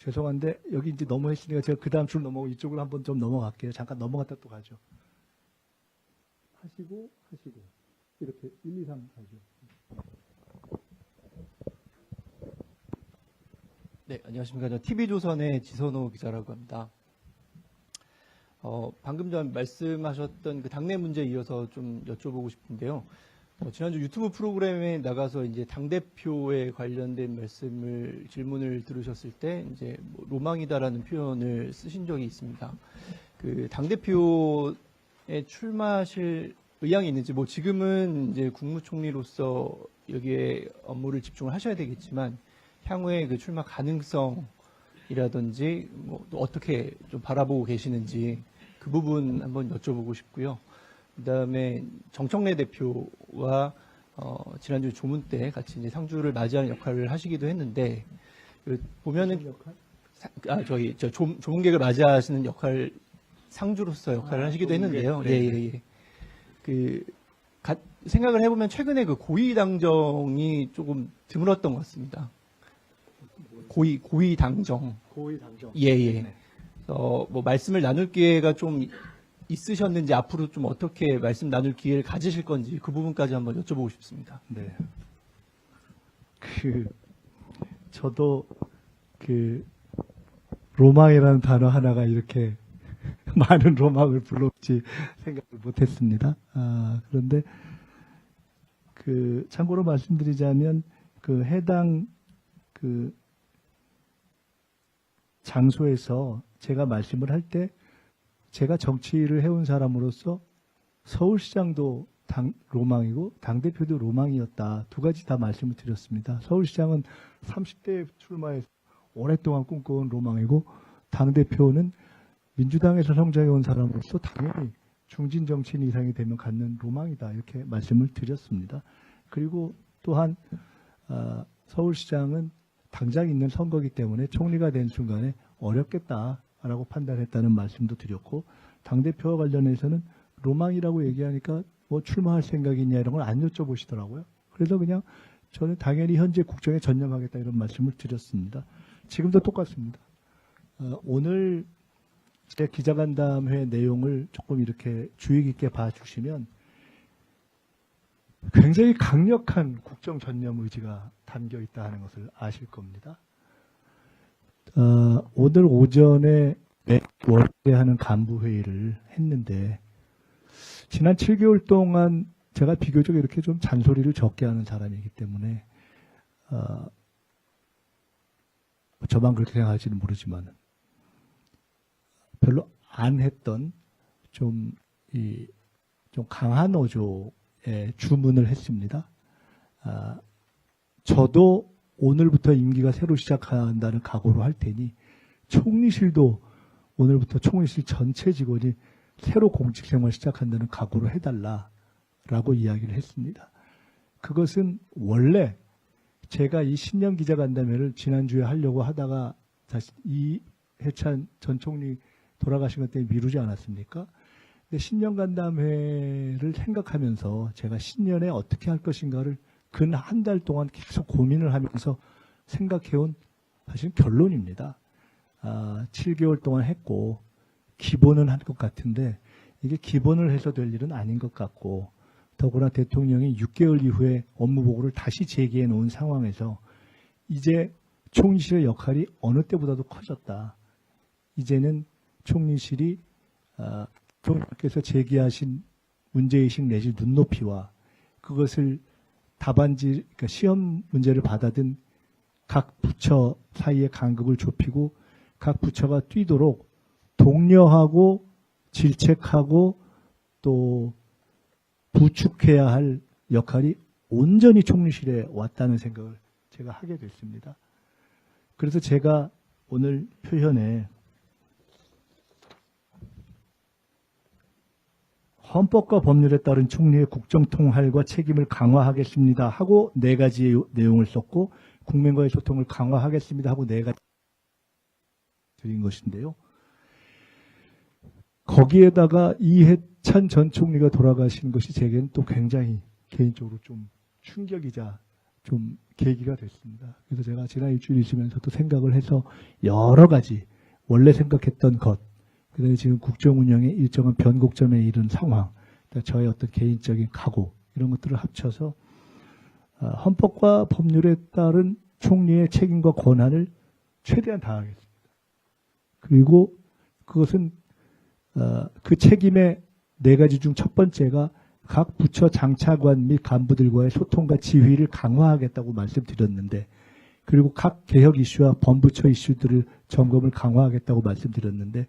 죄송한데 여기 이제 너무 했으니까 제가 그 다음 줄 넘어가고 이쪽으로 한번 좀 넘어갈게요. 잠깐 넘어갔다 또 가죠. 하시고 이렇게 1, 2, 3 가죠. 네, 안녕하십니까. 저 TV조선의 지선호 기자라고 합니다. 방금 전 말씀하셨던 그 당내 문제에 이어서 좀 여쭤보고 싶은데요. 지난주 유튜브 프로그램에 나가서 이제 당대표에 관련된 질문을 들으셨을 때 이제 뭐 로망이다라는 표현을 쓰신 적이 있습니다. 그 당대표에 출마하실 의향이 있는지, 뭐 지금은 이제 국무총리로서 여기에 업무를 집중을 하셔야 되겠지만, 향후에 그 출마 가능성이라든지 뭐 또 어떻게 좀 바라보고 계시는지 그 부분 한번 여쭤보고 싶고요. 그다음에 정청래 대표와 지난주 조문 때 같이 이제 상주를 맞이하는 역할을 하시기도 했는데, 보면은 조문객을 맞이하시는 역할, 상주로서 역할을 하시기도 했는데요. 예. 생각을 해보면 최근에 그 고위 당정이 조금 드물었던 것 같습니다. 고위 당정. 예. 네. 뭐 말씀을 나눌 기회가 좀 있으셨는지, 앞으로 좀 어떻게 말씀 나눌 기회를 가지실 건지 그 부분까지 한번 여쭤보고 싶습니다. 네. 저도 로망이라는 단어 하나가 이렇게 많은 로망을 불러올지 생각을 못했습니다. 그런데 참고로 말씀드리자면 해당 장소에서 제가 말씀을 할 때 제가 정치를 해온 사람으로서 서울시장도 로망이고 당대표도 로망이었다. 두 가지 다 말씀을 드렸습니다. 서울시장은 30대 출마해서 오랫동안 꿈꿔온 로망이고, 당대표는 민주당에서 성장해온 사람으로서 당연히 중진 정치인 이상이 되면 갖는 로망이다. 이렇게 말씀을 드렸습니다. 그리고 또한 서울시장은 당장 있는 선거기 때문에 총리가 된 순간에 어렵겠다라고 판단했다는 말씀도 드렸고, 당대표와 관련해서는 로망이라고 얘기하니까 뭐 출마할 생각이냐 이런 걸 안 여쭤보시더라고요. 그래서 그냥 저는 당연히 현재 국정에 전념하겠다 이런 말씀을 드렸습니다. 지금도 똑같습니다. 오늘 제 기자간담회 내용을 조금 이렇게 주의 깊게 봐주시면 굉장히 강력한 국정 전념 의지가 담겨 있다 하는 것을 아실 겁니다. 오늘 오전에 월요일에 하는 간부회의를 했는데, 지난 7개월 동안 제가 비교적 이렇게 좀 잔소리를 적게 하는 사람이기 때문에 저만 그렇게 생각할지는 모르지만 별로 안 했던 좀 강한 어조의 주문을 했습니다. 저도 오늘부터 임기가 새로 시작한다는 각오로 할 테니 총리실도 오늘부터 총리실 전체 직원이 새로 공직생활 시작한다는 각오로 해달라라고 이야기를 했습니다. 그것은 원래 제가 이 신년 기자간담회를 지난주에 하려고 하다가 다시 이해찬 전 총리 돌아가신 것 때문에 미루지 않았습니까? 근데 신년 간담회를 생각하면서 제가 신년에 어떻게 할 것인가를 근 한 달 동안 계속 고민을 하면서 생각해온 사실 결론입니다. 7개월 동안 했고 기본은 한 것 같은데 이게 기본을 해서 될 일은 아닌 것 같고, 더구나 대통령이 6개월 이후에 업무 보고를 다시 제기해 놓은 상황에서 이제 총리실의 역할이 어느 때보다도 커졌다. 이제는 총리실이 대통령께서 제기하신 문제의식 내지 눈높이와 그것을 답안지, 그러니까 시험 문제를 받아든 각 부처 사이의 간극을 좁히고 각 부처가 뛰도록 독려하고 질책하고 또 부축해야 할 역할이 온전히 총리실에 왔다는 생각을 제가 하게 됐습니다. 그래서 제가 오늘 표현에 헌법과 법률에 따른 총리의 국정통할과 책임을 강화하겠습니다 하고 4가지의 내용을 썼고, 국민과의 소통을 강화하겠습니다 하고 4가지 드린 것인데요. 거기에다가 이해찬 전 총리가 돌아가신 것이 제게는 또 굉장히 개인적으로 좀 충격이자 좀 계기가 됐습니다. 그래서 제가 지난 일주일 있으면서도 생각을 해서 여러 가지 원래 생각했던 것, 그다음에 지금 국정 운영의 일정한 변곡점에 이른 상황, 저의 어떤 개인적인 각오 이런 것들을 합쳐서 헌법과 법률에 따른 총리의 책임과 권한을 최대한 다하겠습니다. 그리고 그것은 그 책임의 4가지 중 첫 번째가 각 부처 장차관 및 간부들과의 소통과 지휘를 강화하겠다고 말씀드렸는데, 그리고 각 개혁 이슈와 범부처 이슈들을 점검을 강화하겠다고 말씀드렸는데,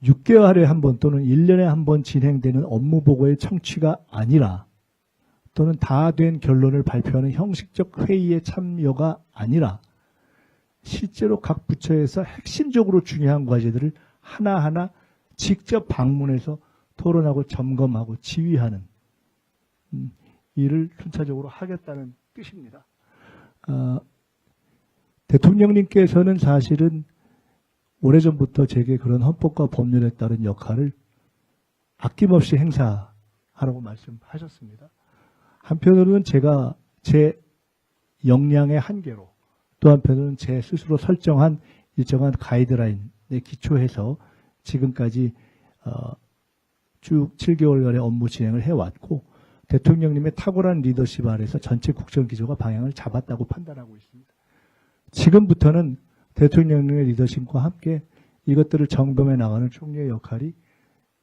6개월에 한 번 또는 1년에 한 번 진행되는 업무 보고의 청취가 아니라, 또는 다 된 결론을 발표하는 형식적 회의에 참여가 아니라 실제로 각 부처에서 핵심적으로 중요한 과제들을 하나하나 직접 방문해서 토론하고 점검하고 지휘하는 일을 순차적으로 하겠다는 뜻입니다. 대통령님께서는 사실은 오래전부터 제게 그런 헌법과 법률에 따른 역할을 아낌없이 행사하라고 말씀하셨습니다. 한편으로는 제가 제 역량의 한계로, 또 한편으로는 제 스스로 설정한 일정한 가이드라인에 기초해서 지금까지 쭉 7개월간의 업무 진행을 해왔고, 대통령님의 탁월한 리더십 아래서 전체 국정기조가 방향을 잡았다고 판단하고 있습니다. 지금부터는 대통령님의 리더십과 함께 이것들을 점검해 나가는 총리의 역할이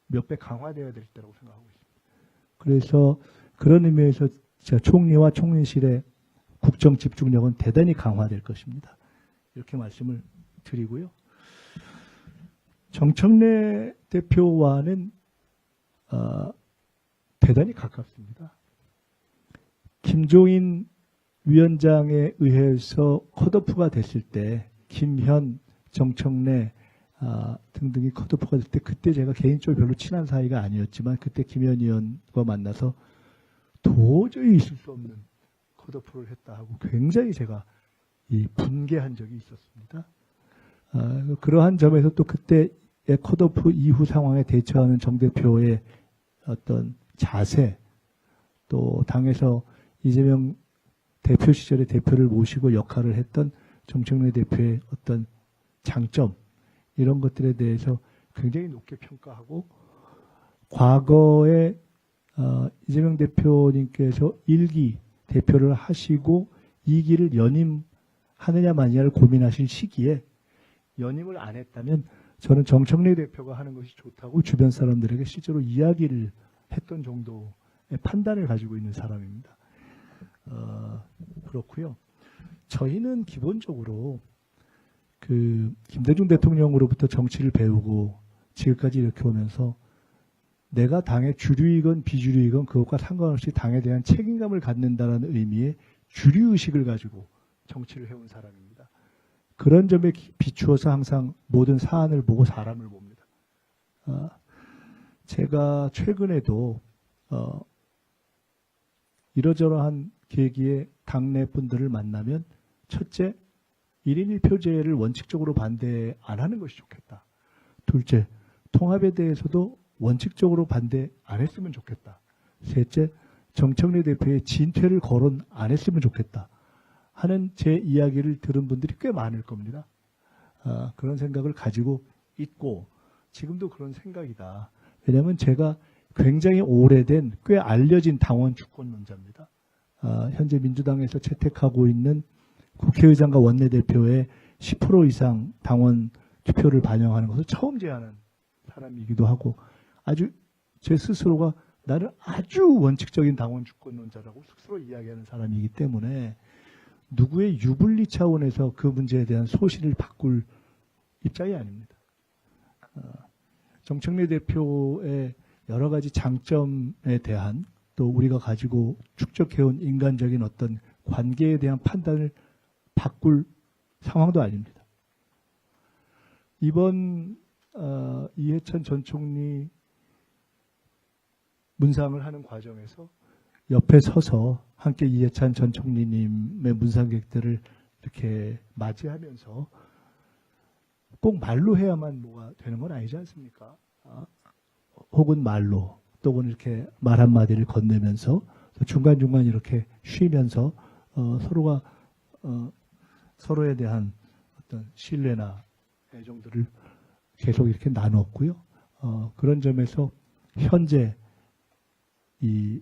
몇 배 강화되어야 될 때라고 생각하고 있습니다. 그래서 그런 의미에서 총리와 총리실의 국정 집중력은 대단히 강화될 것입니다. 이렇게 말씀을 드리고요. 정청래 대표와는 대단히 가깝습니다. 김종인 위원장에 의해서 컷오프가 됐을 때, 김현, 정청래 등등이 컷오프가 됐을 때, 그때 제가 개인적으로 별로 친한 사이가 아니었지만 그때 김현 의원과 만나서 도저히 있을 수 없는 컷오프를 했다 하고 굉장히 제가 분개한 적이 있었습니다. 그러한 점에서 또 그때의 컷오프 이후 상황에 대처하는 정 대표의 어떤 자세, 또 당에서 이재명 대표 시절에 대표를 모시고 역할을 했던 정청래 대표의 어떤 장점, 이런 것들에 대해서 굉장히 높게 평가하고, 과거에 이재명 대표님께서 1기 대표를 하시고 2기를 연임하느냐 마느냐를 고민하실 시기에 연임을 안 했다면 저는 정청래 대표가 하는 것이 좋다고 주변 사람들에게 실제로 이야기를 했던 정도의 판단을 가지고 있는 사람입니다. 그렇고요. 저희는 기본적으로 김대중 대통령으로부터 정치를 배우고 지금까지 이렇게 오면서 내가 당의 주류이건 비주류이건 그것과 상관없이 당에 대한 책임감을 갖는다는 의미의 주류의식을 가지고 정치를 해온 사람입니다. 그런 점에 비추어서 항상 모든 사안을 보고 사람을 봅니다. 제가 최근에도 이러저러한 계기에 당내 분들을 만나면, 첫째, 1인 1표제를 원칙적으로 반대 안 하는 것이 좋겠다. 둘째, 통합에 대해서도 원칙적으로 반대 안 했으면 좋겠다. 셋째, 정청래 대표의 진퇴를 거론 안 했으면 좋겠다 하는 제 이야기를 들은 분들이 꽤 많을 겁니다. 그런 생각을 가지고 있고, 지금도 그런 생각이다. 왜냐하면 제가 굉장히 오래된, 꽤 알려진 당원 주권론자입니다. 현재 민주당에서 채택하고 있는 국회의장과 원내대표의 10% 이상 당원 투표를 반영하는 것을 처음 제안한 사람이기도 하고, 아주 제 스스로가 나를 아주 원칙적인 당원 주권론자라고 스스로 이야기하는 사람이기 때문에 누구의 유불리 차원에서 그 문제에 대한 소신을 바꿀 입장이 아닙니다. 정청래 대표의 여러 가지 장점에 대한, 또 우리가 가지고 축적해온 인간적인 어떤 관계에 대한 판단을 바꿀 상황도 아닙니다. 이번 이해찬 전 총리 문상을 하는 과정에서 옆에 서서 함께 이해찬 전 총리님의 문상객들을 이렇게 맞이하면서, 꼭 말로 해야만 뭐가 되는 건 아니지 않습니까? 혹은 말로, 또는 이렇게 말 한마디를 건네면서 중간중간 이렇게 쉬면서 서로가 서로에 대한 어떤 신뢰나 애정들을 계속 이렇게 나눴고요. 그런 점에서 현재 이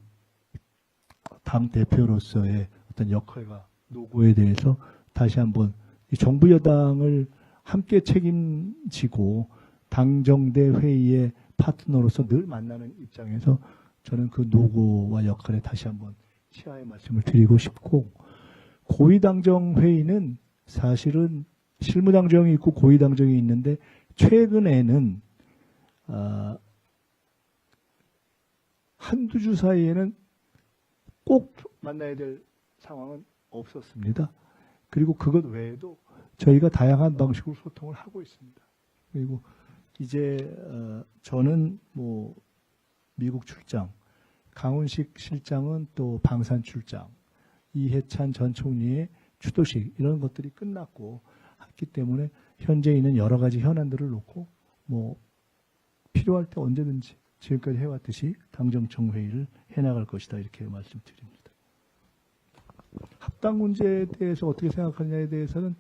당 대표로서의 어떤 역할과 노고에 대해서 다시 한번 이 정부 여당을 함께 책임지고 당정대 회의의 파트너로서 늘 만나는 입장에서 저는 그 노고와 역할에 다시 한번 시하의 말씀을 드리고 싶고, 고위당정 회의는 사실은 실무당정이 있고 고위당정이 있는데 최근에는 한두 주 사이에는 꼭 만나야 될 상황은 없었습니다. 그리고 그것 외에도 저희가 다양한 방식으로 소통을 하고 있습니다. 그리고 이제 저는 뭐 미국 출장, 강훈식 실장은 또 방산 출장, 이해찬 전 총리의 추도식 이런 것들이 끝났고 했기 때문에 현재 있는 여러 가지 현안들을 놓고 뭐 필요할 때 언제든지 지금까지 해왔듯이 당정청 회의를 해나갈 것이다 이렇게 말씀드립니다. 합당 문제에 대해서 어떻게 생각하느냐에 대해서는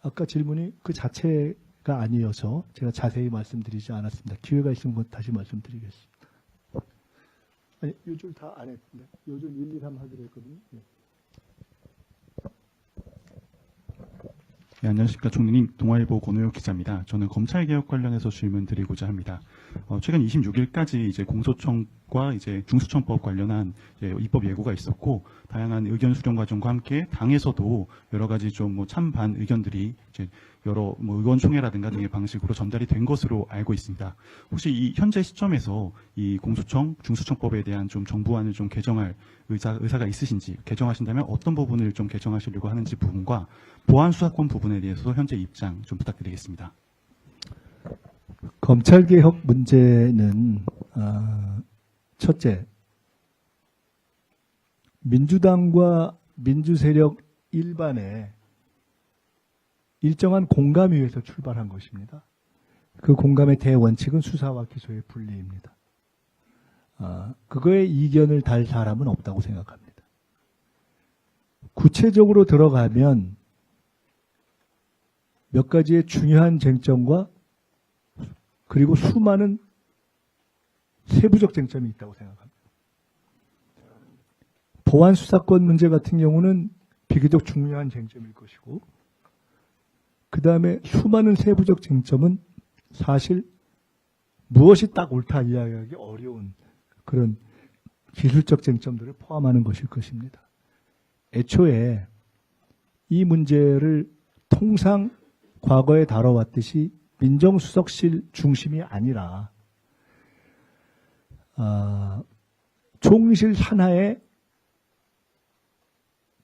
아까 질문이 그 자체가 아니어서 제가 자세히 말씀드리지 않았습니다. 기회가 있으면 다시 말씀드리겠습니다. 아니, 요즘 다 안 했는데 요즘 1, 2, 3 하기로 했거든요. 네. 네, 안녕하십니까 총리님, 동아일보 권호혁 기자입니다. 저는 검찰개혁 관련해서 질문 드리고자 합니다. 최근 26일까지 이제 공소청과 이제 중수청법 관련한 이제 입법 예고가 있었고 다양한 의견 수렴 과정과 함께 당에서도 여러 가지 좀 뭐 찬반 의견들이 이제 여러 뭐 의원총회라든가 등의 방식으로 전달이 된 것으로 알고 있습니다. 혹시 이 현재 시점에서 이 공소청, 중수청법에 대한 좀 정부안을 좀 개정할 의사가 있으신지, 개정하신다면 어떤 부분을 좀 개정하시려고 하는지 부분과 보안 수사권 부분에 대해서 현재 입장 좀 부탁드리겠습니다. 검찰개혁 문제는 첫째, 민주당과 민주세력 일반의 일정한 공감 위에서 출발한 것입니다. 그 공감의 대원칙은 수사와 기소의 분리입니다. 그거에 이견을 달 사람은 없다고 생각합니다. 구체적으로 들어가면 몇 가지의 중요한 쟁점과 그리고 수많은 세부적 쟁점이 있다고 생각합니다. 보안 수사권 문제 같은 경우는 비교적 중요한 쟁점일 것이고, 그 다음에 수많은 세부적 쟁점은 사실 무엇이 딱 옳다 이야기하기 어려운 그런 기술적 쟁점들을 포함하는 것일 것입니다. 애초에 이 문제를 통상 과거에 다뤄왔듯이 민정수석실 중심이 아니라 총리실 산하에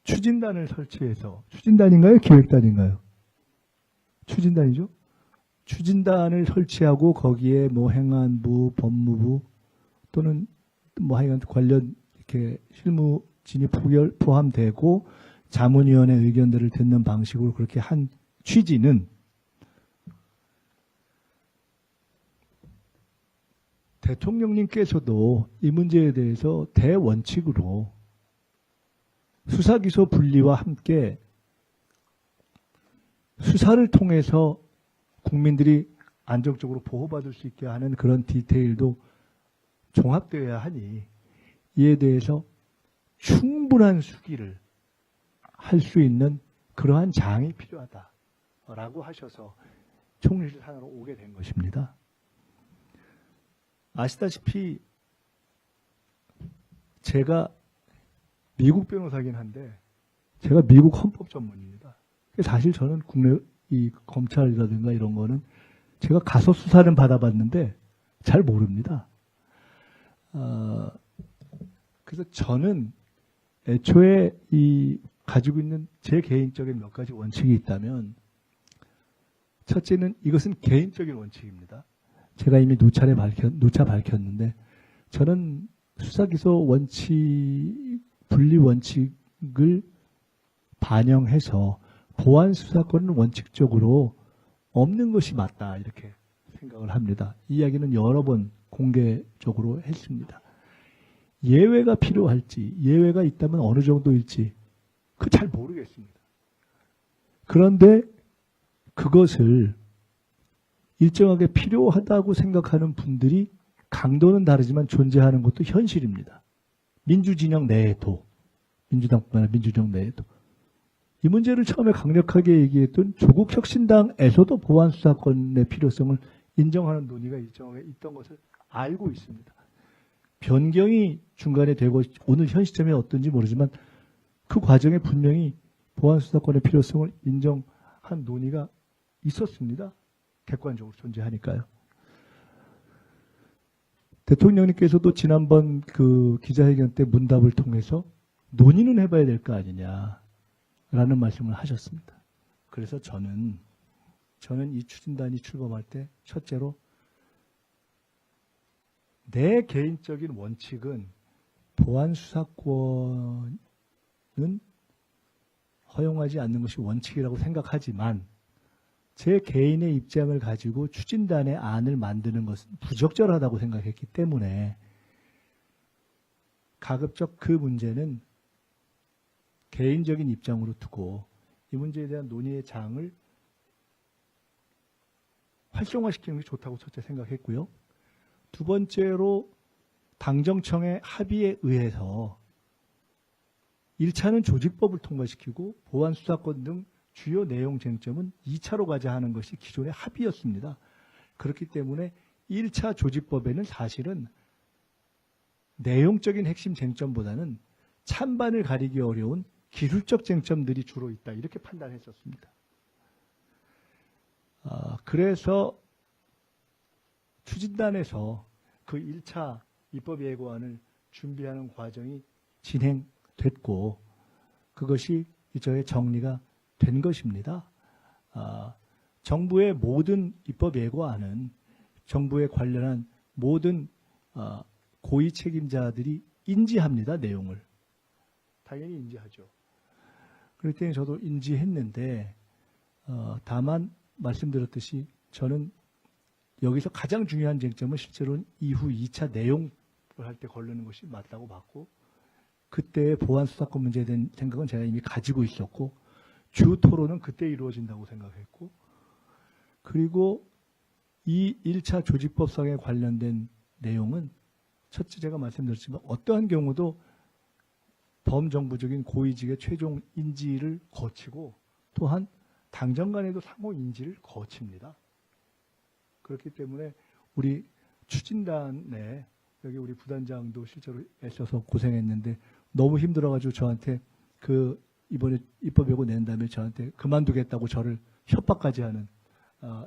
추진단을 설치해서, 추진단인가요? 기획단인가요? 추진단이죠. 추진단을 설치하고 거기에 뭐 행안부, 법무부 또는 뭐 하여간 관련 이렇게 실무진이 포함되고 자문위원회 의견들을 듣는 방식으로 그렇게 한 취지는 대통령님께서도 이 문제에 대해서 대원칙으로 수사기소 분리와 함께 수사를 통해서 국민들이 안정적으로 보호받을 수 있게 하는 그런 디테일도 종합되어야 하니 이에 대해서 충분한 수기를 할 수 있는 그러한 장이 필요하다라고 하셔서 총리실 산하로 오게 된 것입니다. 아시다시피 제가 미국 변호사긴 한데 제가 미국 헌법 전문입니다. 사실 저는 국내 이 검찰이라든가 이런 거는 제가 가서 수사는 받아봤는데 잘 모릅니다. 그래서 저는 애초에 이 가지고 있는 제 개인적인 몇 가지 원칙이 있다면, 첫째는 이것은 개인적인 원칙입니다. 제가 이미 누차 밝혔는데 저는 수사기소 원칙, 분리 원칙을 반영해서 보안 수사권은 원칙적으로 없는 것이 맞다 이렇게 생각을 합니다. 이 이야기는 여러 번 공개적으로 했습니다. 예외가 필요할지, 예외가 있다면 어느 정도일지 그 잘 모르겠습니다. 그런데 그것을 일정하게 필요하다고 생각하는 분들이 강도는 다르지만 존재하는 것도 현실입니다. 민주진영 내에도, 민주당뿐만 아니라 민주진영 내에도. 이 문제를 처음에 강력하게 얘기했던 조국혁신당에서도 보안수사권의 필요성을 인정하는 논의가 일정하게 있던 것을 알고 있습니다. 변경이 중간에 되고 오늘 현 시점이 어떤지 모르지만 그 과정에 분명히 보안수사권의 필요성을 인정한 논의가 있었습니다. 객관적으로 존재하니까요. 대통령님께서도 지난번 그 기자회견 때 문답을 통해서 논의는 해봐야 될 거 아니냐라는 말씀을 하셨습니다. 그래서 저는 이 추진단이 출범할 때 첫째로 내 개인적인 원칙은 보안수사권은 허용하지 않는 것이 원칙이라고 생각하지만 제 개인의 입장을 가지고 추진단의 안을 만드는 것은 부적절하다고 생각했기 때문에 가급적 그 문제는 개인적인 입장으로 두고 이 문제에 대한 논의의 장을 활성화시키는 게 좋다고 첫째 생각했고요. 두 번째로 당정청의 합의에 의해서 1차는 조직법을 통과시키고 보안수사권 등 주요 내용 쟁점은 2차로 가자 하는 것이 기존의 합의였습니다. 그렇기 때문에 1차 조직법에는 사실은 내용적인 핵심 쟁점보다는 찬반을 가리기 어려운 기술적 쟁점들이 주로 있다. 이렇게 판단했었습니다. 그래서 추진단에서 그 1차 입법예고안을 준비하는 과정이 진행됐고 그것이 이저의 정리가 된 것입니다. 정부의 모든 입법예고안은 정부에 관련한 모든 고위 책임자들이 인지합니다. 내용을. 당연히 인지하죠. 그럴 때는 저도 인지했는데 다만 말씀드렸듯이 저는 여기서 가장 중요한 쟁점은 실제로는 이후 2차 내용을 할 때 걸르는 것이 맞다고 봤고 그때의 보안수사권 문제에 대한 생각은 제가 이미 가지고 있었고 주 토론은 그때 이루어진다고 생각했고 그리고 이 1차 조직법상에 관련된 내용은 첫째 제가 말씀드렸지만 어떠한 경우도 범정부적인 고위직의 최종 인지를 거치고 또한 당정 간에도 상호 인지를 거칩니다. 그렇기 때문에 우리 추진단에 여기 우리 부단장도 실제로 애써서 고생했는데 너무 힘들어가지고 저한테 그 이번에 입법예고 낸 다음에 저한테 그만두겠다고 저를 협박까지 하는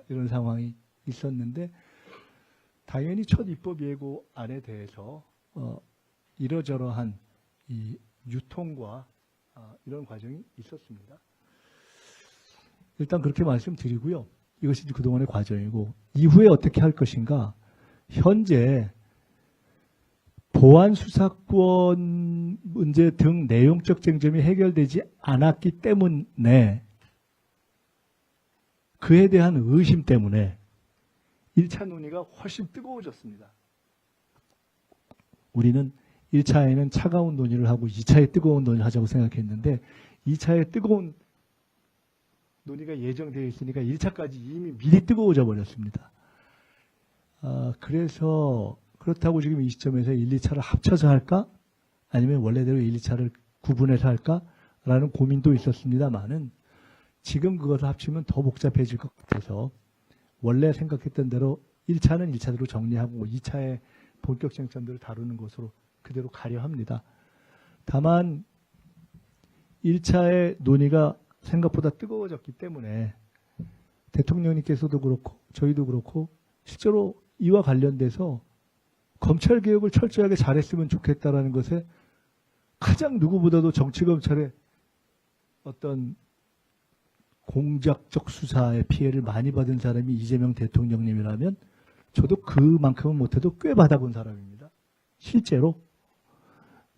이런 상황이 있었는데 당연히 첫 입법예고안에 대해서 이러저러한 이 유통과 이런 과정이 있었습니다. 일단 그렇게 말씀드리고요. 이것이 그동안의 과정이고 이후에 어떻게 할 것인가. 현재 보안수사권 문제 등 내용적 쟁점이 해결되지 않았기 때문에 그에 대한 의심 때문에 1차 논의가 훨씬 뜨거워졌습니다. 우리는 1차에는 차가운 논의를 하고 2차에 뜨거운 논의를 하자고 생각했는데 2차에 뜨거운 논의가 예정되어 있으니까 1차까지 이미 미리 뜨거워져 버렸습니다. 그래서 그렇다고 지금 이 시점에서 1, 2차를 합쳐서 할까? 아니면 원래대로 1, 2차를 구분해서 할까? 라는 고민도 있었습니다만은 지금 그것을 합치면 더 복잡해질 것 같아서 원래 생각했던 대로 1차는 1차대로 정리하고 2차의 본격 쟁점들을 다루는 것으로 그대로 가려 합니다. 다만 1차의 논의가 생각보다 뜨거워졌기 때문에 대통령님께서도 그렇고 저희도 그렇고 실제로 이와 관련돼서 검찰개혁을 철저하게 잘했으면 좋겠다라는 것에 가장 누구보다도 정치검찰의 어떤 공작적 수사의 피해를 많이 받은 사람이 이재명 대통령님이라면 저도 그만큼은 못해도 꽤 받아본 사람입니다. 실제로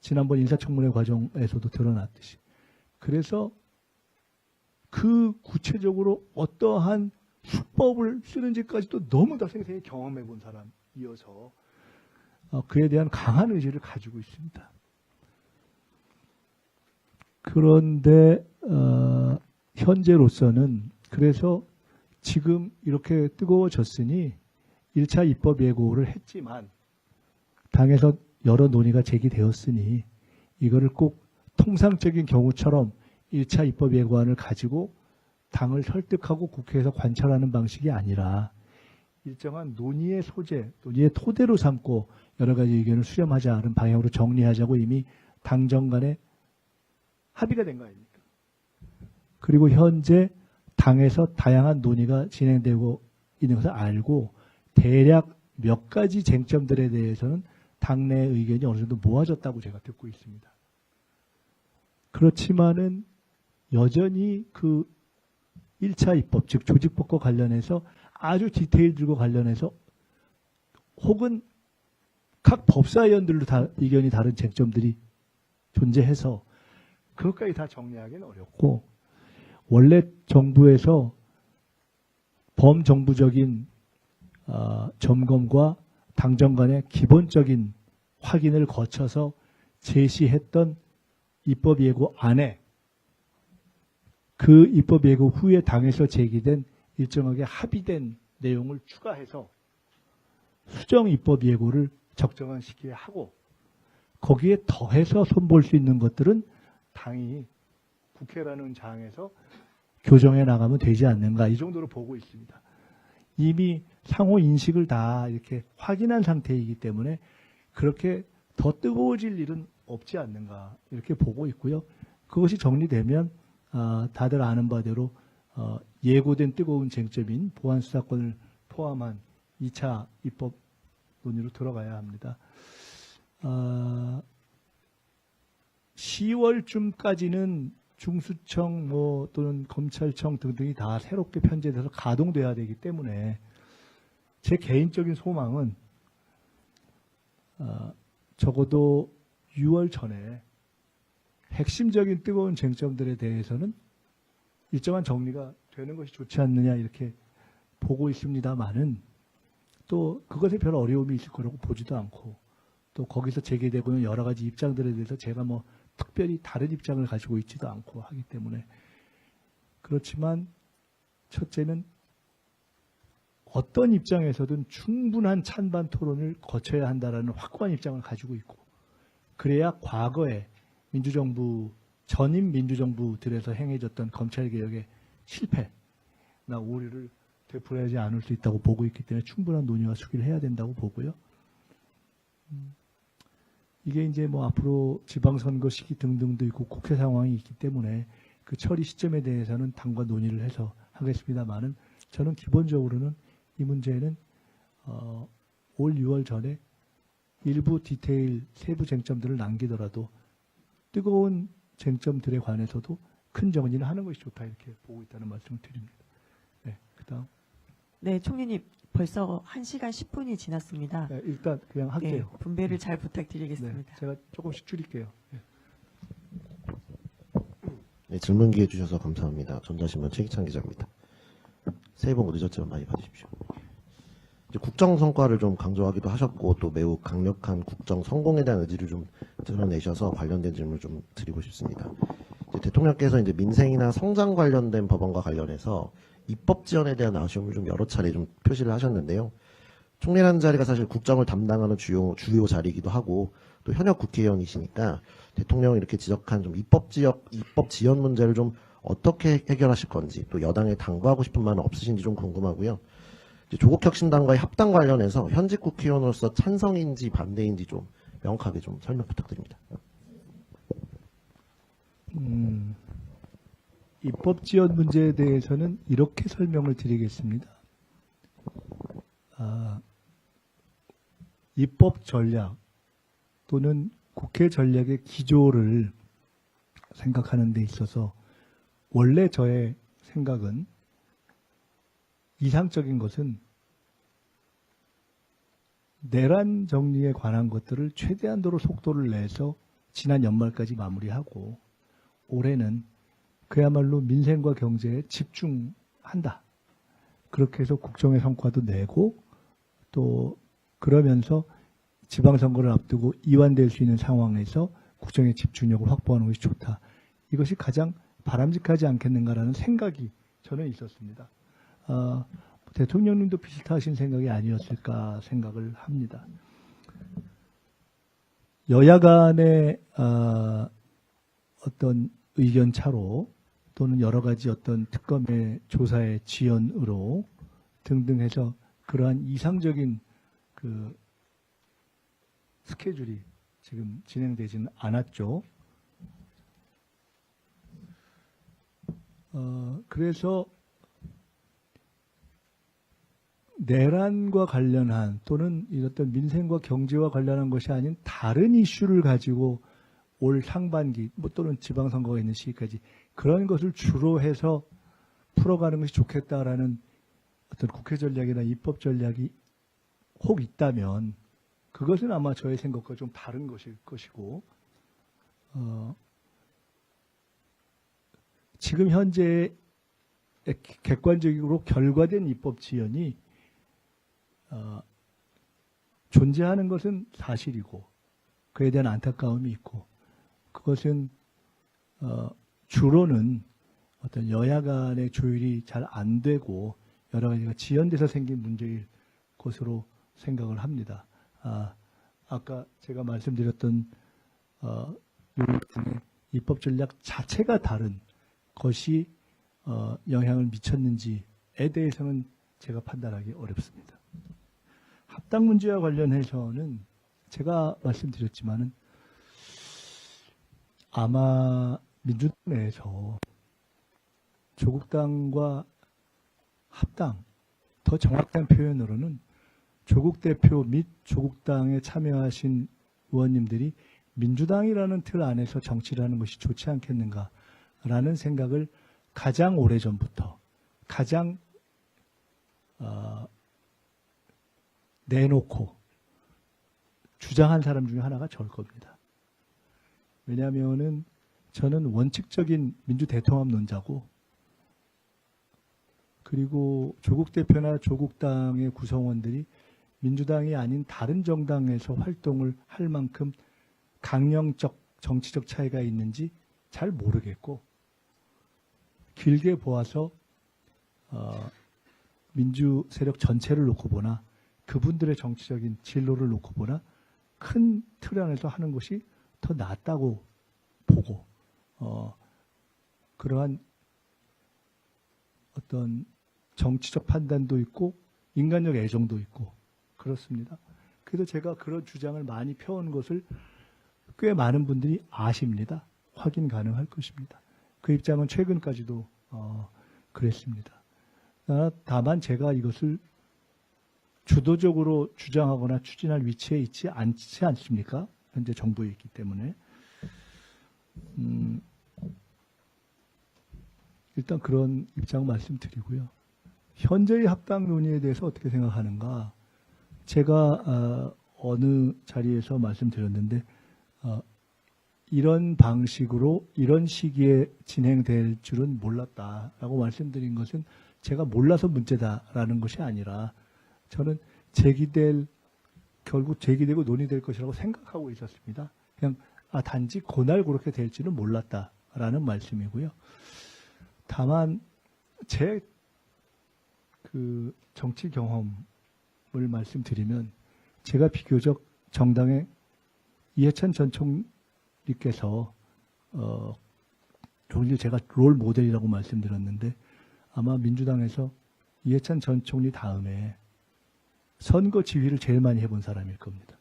지난번 인사청문회 과정에서도 드러났듯이. 그래서 그 구체적으로 어떠한 수법을 쓰는지까지도 너무 다 생생히 경험해 본 사람이어서 그에 대한 강한 의지를 가지고 있습니다. 그런데 현재로서는 그래서 지금 이렇게 뜨거워졌으니 1차 입법 예고를 했지만 당에서 여러 논의가 제기되었으니 이거를 꼭 통상적인 경우처럼 1차 입법 예고안을 가지고 당을 설득하고 국회에서 관철하는 방식이 아니라 일정한 논의의 소재, 논의의 토대로 삼고 여러 가지 의견을 수렴하자는 방향으로 정리하자고 이미 당정 간에 합의가 된 거 아닙니까? 그리고 현재 당에서 다양한 논의가 진행되고 있는 것을 알고 대략 몇 가지 쟁점들에 대해서는 당내 의견이 어느 정도 모아졌다고 제가 듣고 있습니다. 그렇지만은 여전히 그 1차 입법, 즉 조직법과 관련해서 아주 디테일들과 관련해서 혹은 각 법사위원들로 다 의견이 다른 쟁점들이 존재해서 그것까지 다 정리하기는 어렵고 원래 정부에서 범정부적인 점검과 당정 간의 기본적인 확인을 거쳐서 제시했던 입법 예고 안에 그 입법 예고 후에 당에서 제기된 일정하게 합의된 내용을 추가해서 수정 입법 예고를 적정한 시기에 하고 거기에 더해서 손볼 수 있는 것들은 당이 국회라는 장에서 교정해 나가면 되지 않는가 이 정도로 보고 있습니다. 이미 상호 인식을 다 이렇게 확인한 상태이기 때문에 그렇게 더 뜨거워질 일은 없지 않는가 이렇게 보고 있고요. 그것이 정리되면 다들 아는 바대로 예고된 뜨거운 쟁점인 보안수사권을 포함한 2차 입법 논의로 들어가야 합니다. 10월쯤까지는 중수청 또는 검찰청 등등이 다 새롭게 편제돼서 가동돼야 되기 때문에 제 개인적인 소망은 적어도 6월 전에 핵심적인 뜨거운 쟁점들에 대해서는 일정한 정리가 되는 것이 좋지 않느냐 이렇게 보고 있습니다만은 또 그것에 별 어려움이 있을 거라고 보지도 않고 또 거기서 제기되고 있는 여러 가지 입장들에 대해서 제가 특별히 다른 입장을 가지고 있지도 않고 하기 때문에 그렇지만 첫째는 어떤 입장에서든 충분한 찬반 토론을 거쳐야 한다라는 확고한 입장을 가지고 있고 그래야 과거에 민주정부 전임 민주정부들에서 행해졌던 검찰개혁의 실패나 오류를 되풀이하지 않을 수 있다고 보고 있기 때문에 충분한 논의와 수기를 해야 된다고 보고요. 이게 이제 앞으로 지방선거 시기 등등도 있고 국회 상황이 있기 때문에 그 처리 시점에 대해서는 당과 논의를 해서 하겠습니다만은 저는 기본적으로는 이 문제는 올 6월 전에 일부 디테일 세부 쟁점들을 남기더라도 뜨거운 쟁점들에 관해서도 큰 정리를 하는 것이 좋다 이렇게 보고 있다는 말씀을 드립니다. 네, 그다음. 네, 총리님 벌써 1시간 10분이 지났습니다. 네, 일단 그냥 할게요. 네, 분배를 잘 부탁드리겠습니다. 네, 제가 조금씩 줄일게요. 네. 네, 질문 기회 주셔서 감사합니다. 전자신문 최기찬 기자입니다. 새해 복 늦었지만 많이 받으십시오. 이제 국정 성과를 좀 강조하기도 하셨고 또 매우 강력한 국정 성공에 대한 의지를 좀 드러내셔서 관련된 질문을 좀 드리고 싶습니다. 이제 대통령께서 이제 민생이나 성장 관련된 법안과 관련해서 입법 지원에 대한 아쉬움을 좀 여러 차례 좀 표시를 하셨는데요. 총리라는 자리가 사실 국정을 담당하는 주요 자리이기도 하고 또 현역 국회의원이시니까 대통령이 이렇게 지적한 좀 입법 지원 문제를 좀 어떻게 해결하실 건지 또 여당에 당부하고 싶은 말은 없으신지 좀 궁금하고요. 이제 조국혁신당과의 합당 관련해서 현직 국회의원으로서 찬성인지 반대인지 좀 명확하게 좀 설명 부탁드립니다. 입법 지원 문제에 대해서는 이렇게 설명을 드리겠습니다. 입법 전략 또는 국회 전략의 기조를 생각하는 데 있어서 원래 저의 생각은 이상적인 것은 내란 정리에 관한 것들을 최대한도로 속도를 내서 지난 연말까지 마무리하고 올해는 그야말로 민생과 경제에 집중한다. 그렇게 해서 국정의 성과도 내고 또 그러면서 지방선거를 앞두고 이완될 수 있는 상황에서 국정의 집중력을 확보하는 것이 좋다. 이것이 가장 바람직하지 않겠는가라는 생각이 저는 있었습니다. 대통령님도 비슷하신 생각이 아니었을까 생각을 합니다. 여야 간의 어떤 의견 차로 또는 여러 가지 어떤 특검의 조사의 지연으로 등등 해서 그러한 이상적인 그 스케줄이 지금 진행되지는 않았죠. 그래서 내란과 관련한 또는 이 어떤 민생과 경제와 관련한 것이 아닌 다른 이슈를 가지고 올 상반기 또는 지방선거가 있는 시기까지 그런 것을 주로 해서 풀어가는 것이 좋겠다라는 어떤 국회 전략이나 입법 전략이 혹 있다면 그것은 아마 저의 생각과 좀 다른 것일 것이고 지금 현재 객관적으로 결과된 입법 지연이 존재하는 것은 사실이고 그에 대한 안타까움이 있고 그것은 주로는 어떤 여야 간의 조율이 잘 안 되고 여러 가지가 지연돼서 생긴 문제일 것으로 생각을 합니다. 아까 제가 말씀드렸던 요일 등의 입법 전략 자체가 다른 것이 영향을 미쳤는지에 대해서는 제가 판단하기 어렵습니다. 합당 문제와 관련해서는 제가 말씀드렸지만은 아마 민주당 내에서 조국당과 합당, 더 정확한 표현으로는 조국 대표 및 조국당에 참여하신 의원님들이 민주당이라는 틀 안에서 정치를 하는 것이 좋지 않겠는가라는 생각을 가장 오래전부터 가장 내놓고 주장한 사람 중에 하나가 저일 겁니다. 왜냐하면은 저는 원칙적인 민주 대통합론자고 그리고 조국 대표나 조국당의 구성원들이 민주당이 아닌 다른 정당에서 활동을 할 만큼 강령적 정치적 차이가 있는지 잘 모르겠고 길게 보아서 민주 세력 전체를 놓고 보나 그분들의 정치적인 진로를 놓고 보나 큰 틀 안에서 하는 것이 더 낫다고 보고 그러한 어떤 정치적 판단도 있고 인간적 애정도 있고 그렇습니다. 그래서 제가 그런 주장을 많이 펴온 것을 꽤 많은 분들이 아십니다. 확인 가능할 것입니다. 그 입장은 최근까지도 그랬습니다. 다만 제가 이것을 주도적으로 주장하거나 추진할 위치에 있지 않지 않습니까? 현재 정부에 있기 때문에. 일단 그런 입장 말씀드리고요. 현재의 합당 논의에 대해서 어떻게 생각하는가? 제가 어느 자리에서 말씀드렸는데 이런 방식으로 이런 시기에 진행될 줄은 몰랐다라고 말씀드린 것은 제가 몰라서 문제다라는 것이 아니라 저는 결국 제기되고 논의될 것이라고 생각하고 있었습니다. 그냥 단지 그날 그렇게 될지는 몰랐다라는 말씀이고요. 다만 제 그 정치 경험을 말씀드리면 제가 비교적 정당의 이해찬 전 총리께서 오늘 제가 롤 모델이라고 말씀드렸는데 아마 민주당에서 이해찬 전 총리 다음에 선거 지휘를 제일 많이 해본 사람일 겁니다.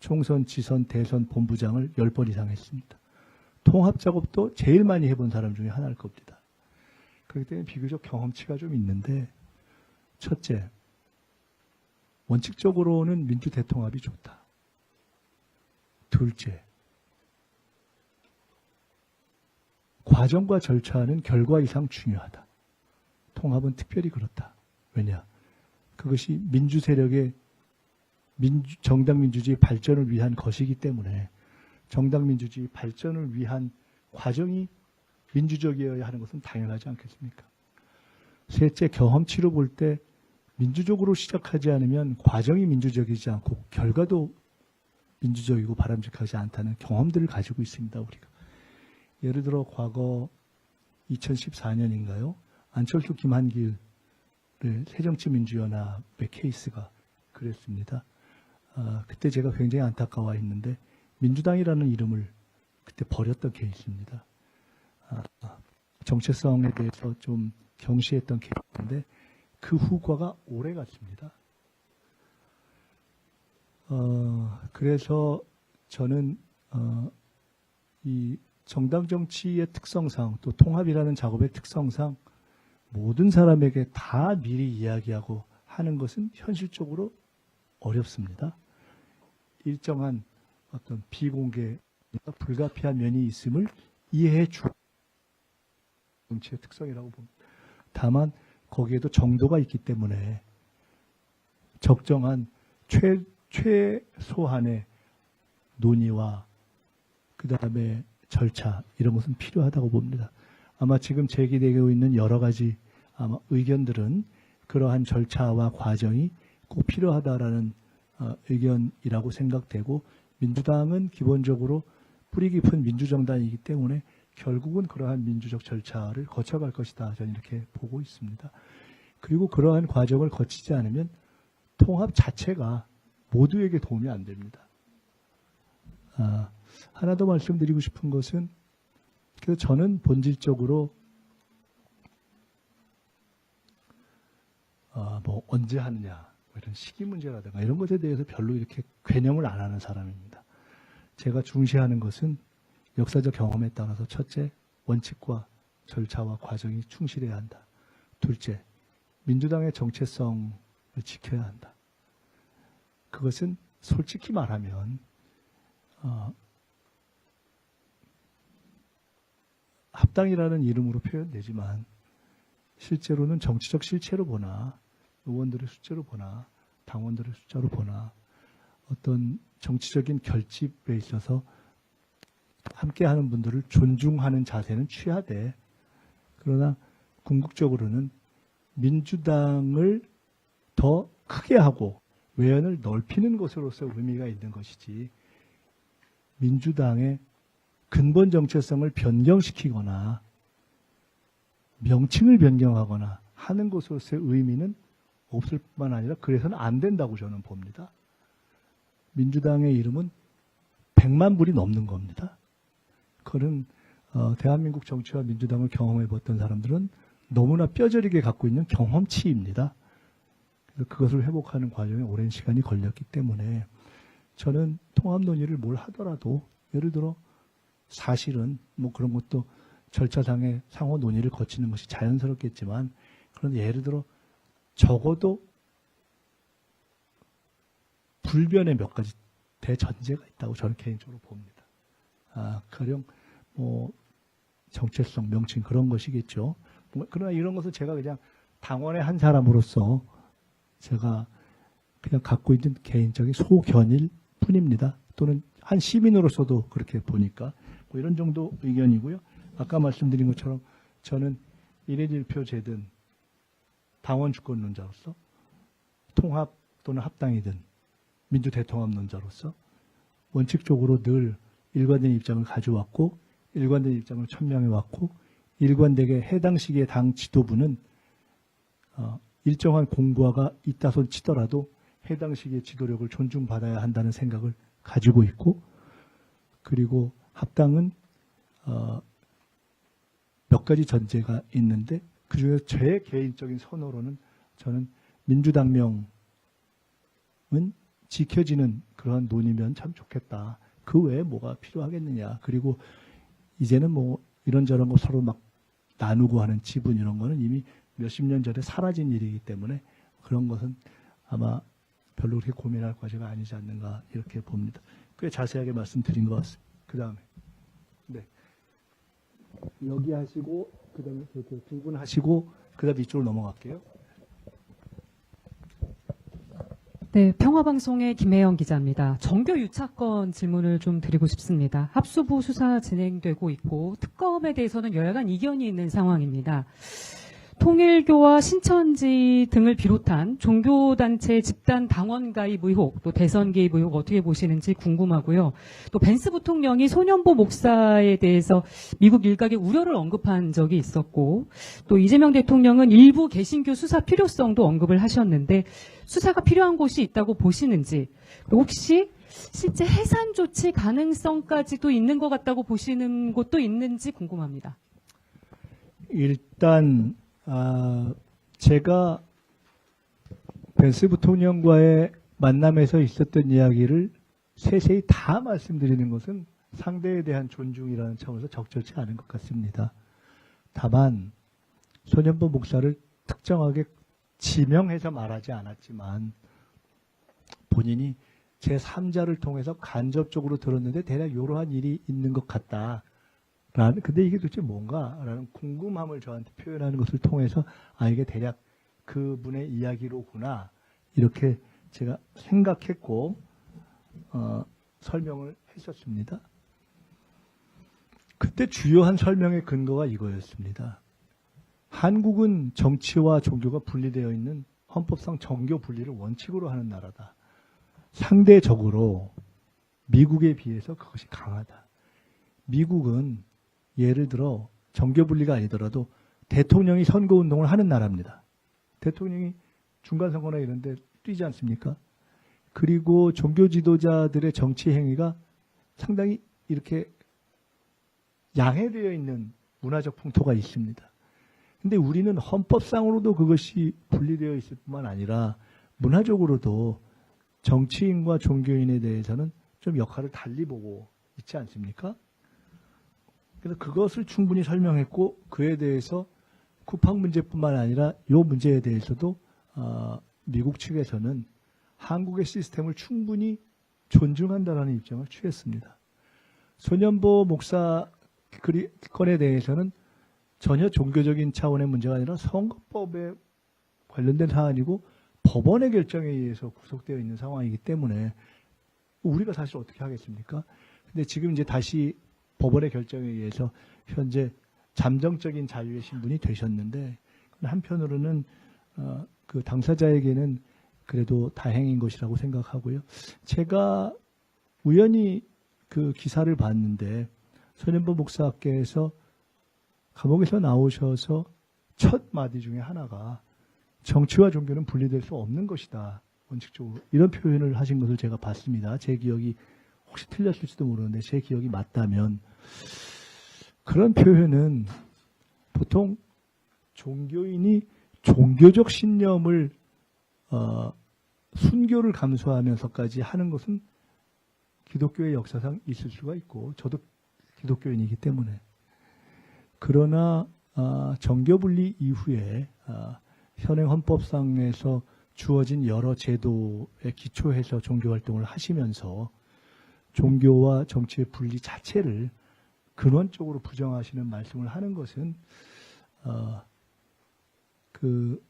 총선, 지선, 대선 본부장을 10번 이상 했습니다. 통합 작업도 제일 많이 해본 사람 중에 하나일 겁니다. 그렇기 때문에 비교적 경험치가 좀 있는데 첫째, 원칙적으로는 민주 대통합이 좋다. 둘째, 과정과 절차는 결과 이상 중요하다. 통합은 특별히 그렇다. 왜냐? 그것이 민주 세력의 정당 민주주의 발전을 위한 것이기 때문에 정당 민주주의 발전을 위한 과정이 민주적이어야 하는 것은 당연하지 않겠습니까? 셋째, 경험치로 볼 때 민주적으로 시작하지 않으면 과정이 민주적이지 않고 결과도 민주적이고 바람직하지 않다는 경험들을 가지고 있습니다. 우리가. 예를 들어 과거 2014년인가요? 안철수 김한길의 새정치민주연합의 케이스가 그랬습니다. 그때 제가 굉장히 안타까워했는데 민주당이라는 이름을 그때 버렸던 케이스입니다. 정체성에 대해서 좀 경시했던 케이스인데 그 후과가 오래 갔습니다. 그래서 저는 이 정당 정치의 특성상 또 통합이라는 작업의 특성상 모든 사람에게 다 미리 이야기하고 하는 것은 현실적으로 어렵습니다. 일정한 어떤 비공개, 불가피한 면이 있음을 이해해 주 정치의 특성이라고 봅니다. 다만 거기에도 정도가 있기 때문에 적정한 최소한의 논의와 그 다음에 절차 이런 것은 필요하다고 봅니다. 아마 지금 제기되고 있는 여러 가지 아마 의견들은 그러한 절차와 과정이 꼭 필요하다라는 의견이라고 생각되고 민주당은 기본적으로 뿌리 깊은 민주정당이기 때문에 결국은 그러한 민주적 절차를 거쳐갈 것이다. 저는 이렇게 보고 있습니다. 그리고 그러한 과정을 거치지 않으면 통합 자체가 모두에게 도움이 안 됩니다. 하나 더 말씀드리고 싶은 것은 그래서 저는 본질적으로 뭐 언제 하느냐 이런 시기 문제라든가 이런 것에 대해서 별로 이렇게 개념을 안 하는 사람입니다. 제가 중시하는 것은 역사적 경험에 따라서 첫째, 원칙과 절차와 과정이 충실해야 한다. 둘째, 민주당의 정체성을 지켜야 한다. 그것은 솔직히 말하면 합당이라는 이름으로 표현되지만 실제로는 정치적 실체로 보나 의원들의 숫자로 보나 당원들의 숫자로 보나 어떤 정치적인 결집에 있어서 함께하는 분들을 존중하는 자세는 취하되 그러나 궁극적으로는 민주당을 더 크게 하고 외연을 넓히는 것으로서 의미가 있는 것이지 민주당의 근본 정체성을 변경시키거나 명칭을 변경하거나 하는 것으로서의 의미는 없을 뿐만 아니라 그래서는 안 된다고 저는 봅니다. 민주당의 이름은 100만 불이 넘는 겁니다. 그는 대한민국 정치와 민주당을 경험해봤던 사람들은 너무나 뼈저리게 갖고 있는 경험치입니다. 그래서 그것을 회복하는 과정에 오랜 시간이 걸렸기 때문에 저는 통합 논의를 뭘 하더라도 예를 들어 사실은 뭐 그런 것도 절차상의 상호 논의를 거치는 것이 자연스럽겠지만 그런데 예를 들어 적어도 불변의 몇 가지 대전제가 있다고 저는 개인적으로 봅니다. 가령 뭐 정체성, 명칭 그런 것이겠죠. 그러나 이런 것은 제가 그냥 당원의 한 사람으로서 제가 그냥 갖고 있는 개인적인 소견일 뿐입니다. 또는 한 시민으로서도 그렇게 보니까 뭐 이런 정도 의견이고요. 아까 말씀드린 것처럼 저는 일일일표제든 당원 주권론자로서 통합 또는 합당이든 민주대통합론자로서 원칙적으로 늘 일관된 입장을 가져왔고 일관된 입장을 천명해왔고 일관되게 해당 시기의 당 지도부는 일정한 공부화가 있다손 치더라도 해당 시기의 지도력을 존중받아야 한다는 생각을 가지고 있고 그리고 합당은 몇 가지 전제가 있는데 그중에서 제 개인적인 선호로는 저는 민주당명은 지켜지는 그러한 논의면 참 좋겠다. 그 외에 뭐가 필요하겠느냐. 그리고 이제는 뭐 이런저런 거 서로 막 나누고 하는 지분 이런 거는 이미 몇십 년 전에 사라진 일이기 때문에 그런 것은 아마 별로 그렇게 고민할 과제가 아니지 않는가 이렇게 봅니다. 꽤 자세하게 말씀드린 것 같습니다. 그 다음에 네 여기 하시고 그 다음에 두 분 하시고 그 다음에 이쪽으로 넘어갈게요. 네, 평화방송의 김혜영 기자입니다. 정교 유착건 질문을 좀 드리고 싶습니다. 합수부 수사 진행되고 있고 특검에 대해서는 여야간 이견이 있는 상황입니다. 통일교와 신천지 등을 비롯한 종교단체 집단 당원 가입 의혹, 또 대선 개입 의혹 어떻게 보시는지 궁금하고요. 또 벤스 부통령이 소년보 목사에 대해서 미국 일각의 우려를 언급한 적이 있었고, 또 이재명 대통령은 일부 개신교 수사 필요성도 언급을 하셨는데 수사가 필요한 곳이 있다고 보시는지, 또 혹시 실제 해산 조치 가능성까지도 있는 것 같다고 보시는 곳도 있는지 궁금합니다. 일단 제가 벤스 부통령과의 만남에서 있었던 이야기를 세세히 다 말씀드리는 것은 상대에 대한 존중이라는 차원에서 적절치 않은 것 같습니다. 다만 소년보 목사를 특정하게 지명해서 말하지 않았지만 본인이 제3자를 통해서 간접적으로 들었는데 대략 이러한 일이 있는 것 같다. 근데 이게 도대체 뭔가라는 궁금함을 저한테 표현하는 것을 통해서 이게 대략 그분의 이야기로구나 이렇게 제가 생각했고 설명을 했었습니다. 그때 주요한 설명의 근거가 이거였습니다. 한국은 정치와 종교가 분리되어 있는 헌법상 정교 분리를 원칙으로 하는 나라다. 상대적으로 미국에 비해서 그것이 강하다. 미국은 예를 들어 정교 분리가 아니더라도 대통령이 선거운동을 하는 나라입니다. 대통령이 중간선거나 이런 데 뛰지 않습니까? 그리고 종교 지도자들의 정치 행위가 상당히 이렇게 양해되어 있는 문화적 풍토가 있습니다. 근데 우리는 헌법상으로도 그것이 분리되어 있을 뿐만 아니라 문화적으로도 정치인과 종교인에 대해서는 좀 역할을 달리 보고 있지 않습니까? 그래서 그것을 충분히 설명했고 그에 대해서 쿠팡 문제뿐만 아니라 이 문제에 대해서도 미국 측에서는 한국의 시스템을 충분히 존중한다는 입장을 취했습니다. 소년보 목사 건에 대해서는 전혀 종교적인 차원의 문제가 아니라 선거법에 관련된 사안이고 법원의 결정에 의해서 구속되어 있는 상황이기 때문에 우리가 사실 어떻게 하겠습니까? 근데 지금 이제 다시 법원의 결정에 의해서 현재 잠정적인 자유의 신분이 되셨는데 한편으로는 그 당사자에게는 그래도 다행인 것이라고 생각하고요. 제가 우연히 그 기사를 봤는데 소년보 목사께서 감옥에서 나오셔서 첫 마디 중에 하나가 정치와 종교는 분리될 수 없는 것이다. 원칙적으로 이런 표현을 하신 것을 제가 봤습니다. 제 기억이 혹시 틀렸을지도 모르는데 제 기억이 맞다면 그런 표현은 보통 종교인이 종교적 신념을 순교를 감수하면서까지 하는 것은 기독교의 역사상 있을 수가 있고 저도 기독교인이기 때문에 그러나 정교분리 이후에 현행 헌법상에서 주어진 여러 제도에 기초해서 종교활동을 하시면서 종교와 정치의 분리 자체를 근원적으로 부정하시는 말씀을 하는 것은 그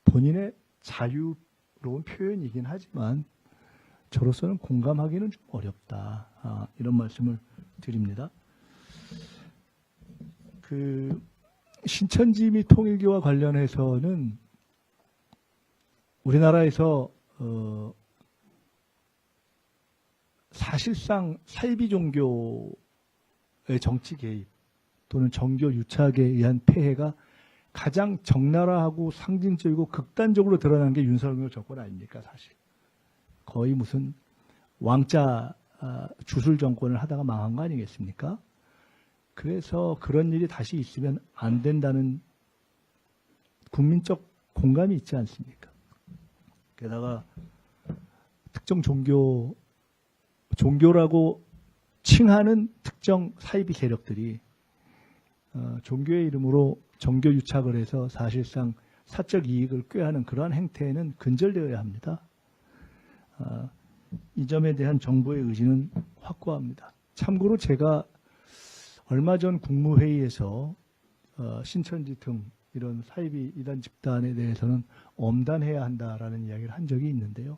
본인의 자유로운 표현이긴 하지만 저로서는 공감하기는 좀 어렵다. 이런 말씀을 드립니다. 그 신천지 및 통일교와 관련해서는 우리나라에서 사실상 사이비 종교의 정치 개입 또는 정교 유착에 의한 폐해가 가장 적나라하고 상징적이고 극단적으로 드러난 게 윤석열 정권 아닙니까, 사실. 거의 무슨 왕자 주술 정권을 하다가 망한 거 아니겠습니까? 그래서 그런 일이 다시 있으면 안 된다는 국민적 공감이 있지 않습니까? 게다가 특정 종교라고 칭하는 특정 사이비 세력들이 종교의 이름으로 정교 유착을 해서 사실상 사적 이익을 꾀하는 그러한 행태에는 근절되어야 합니다. 이 점에 대한 정부의 의지는 확고합니다. 참고로 제가 얼마 전 국무회의에서 신천지 등 이런 사이비 이단 집단에 대해서는 엄단해야 한다라는 이야기를 한 적이 있는데요.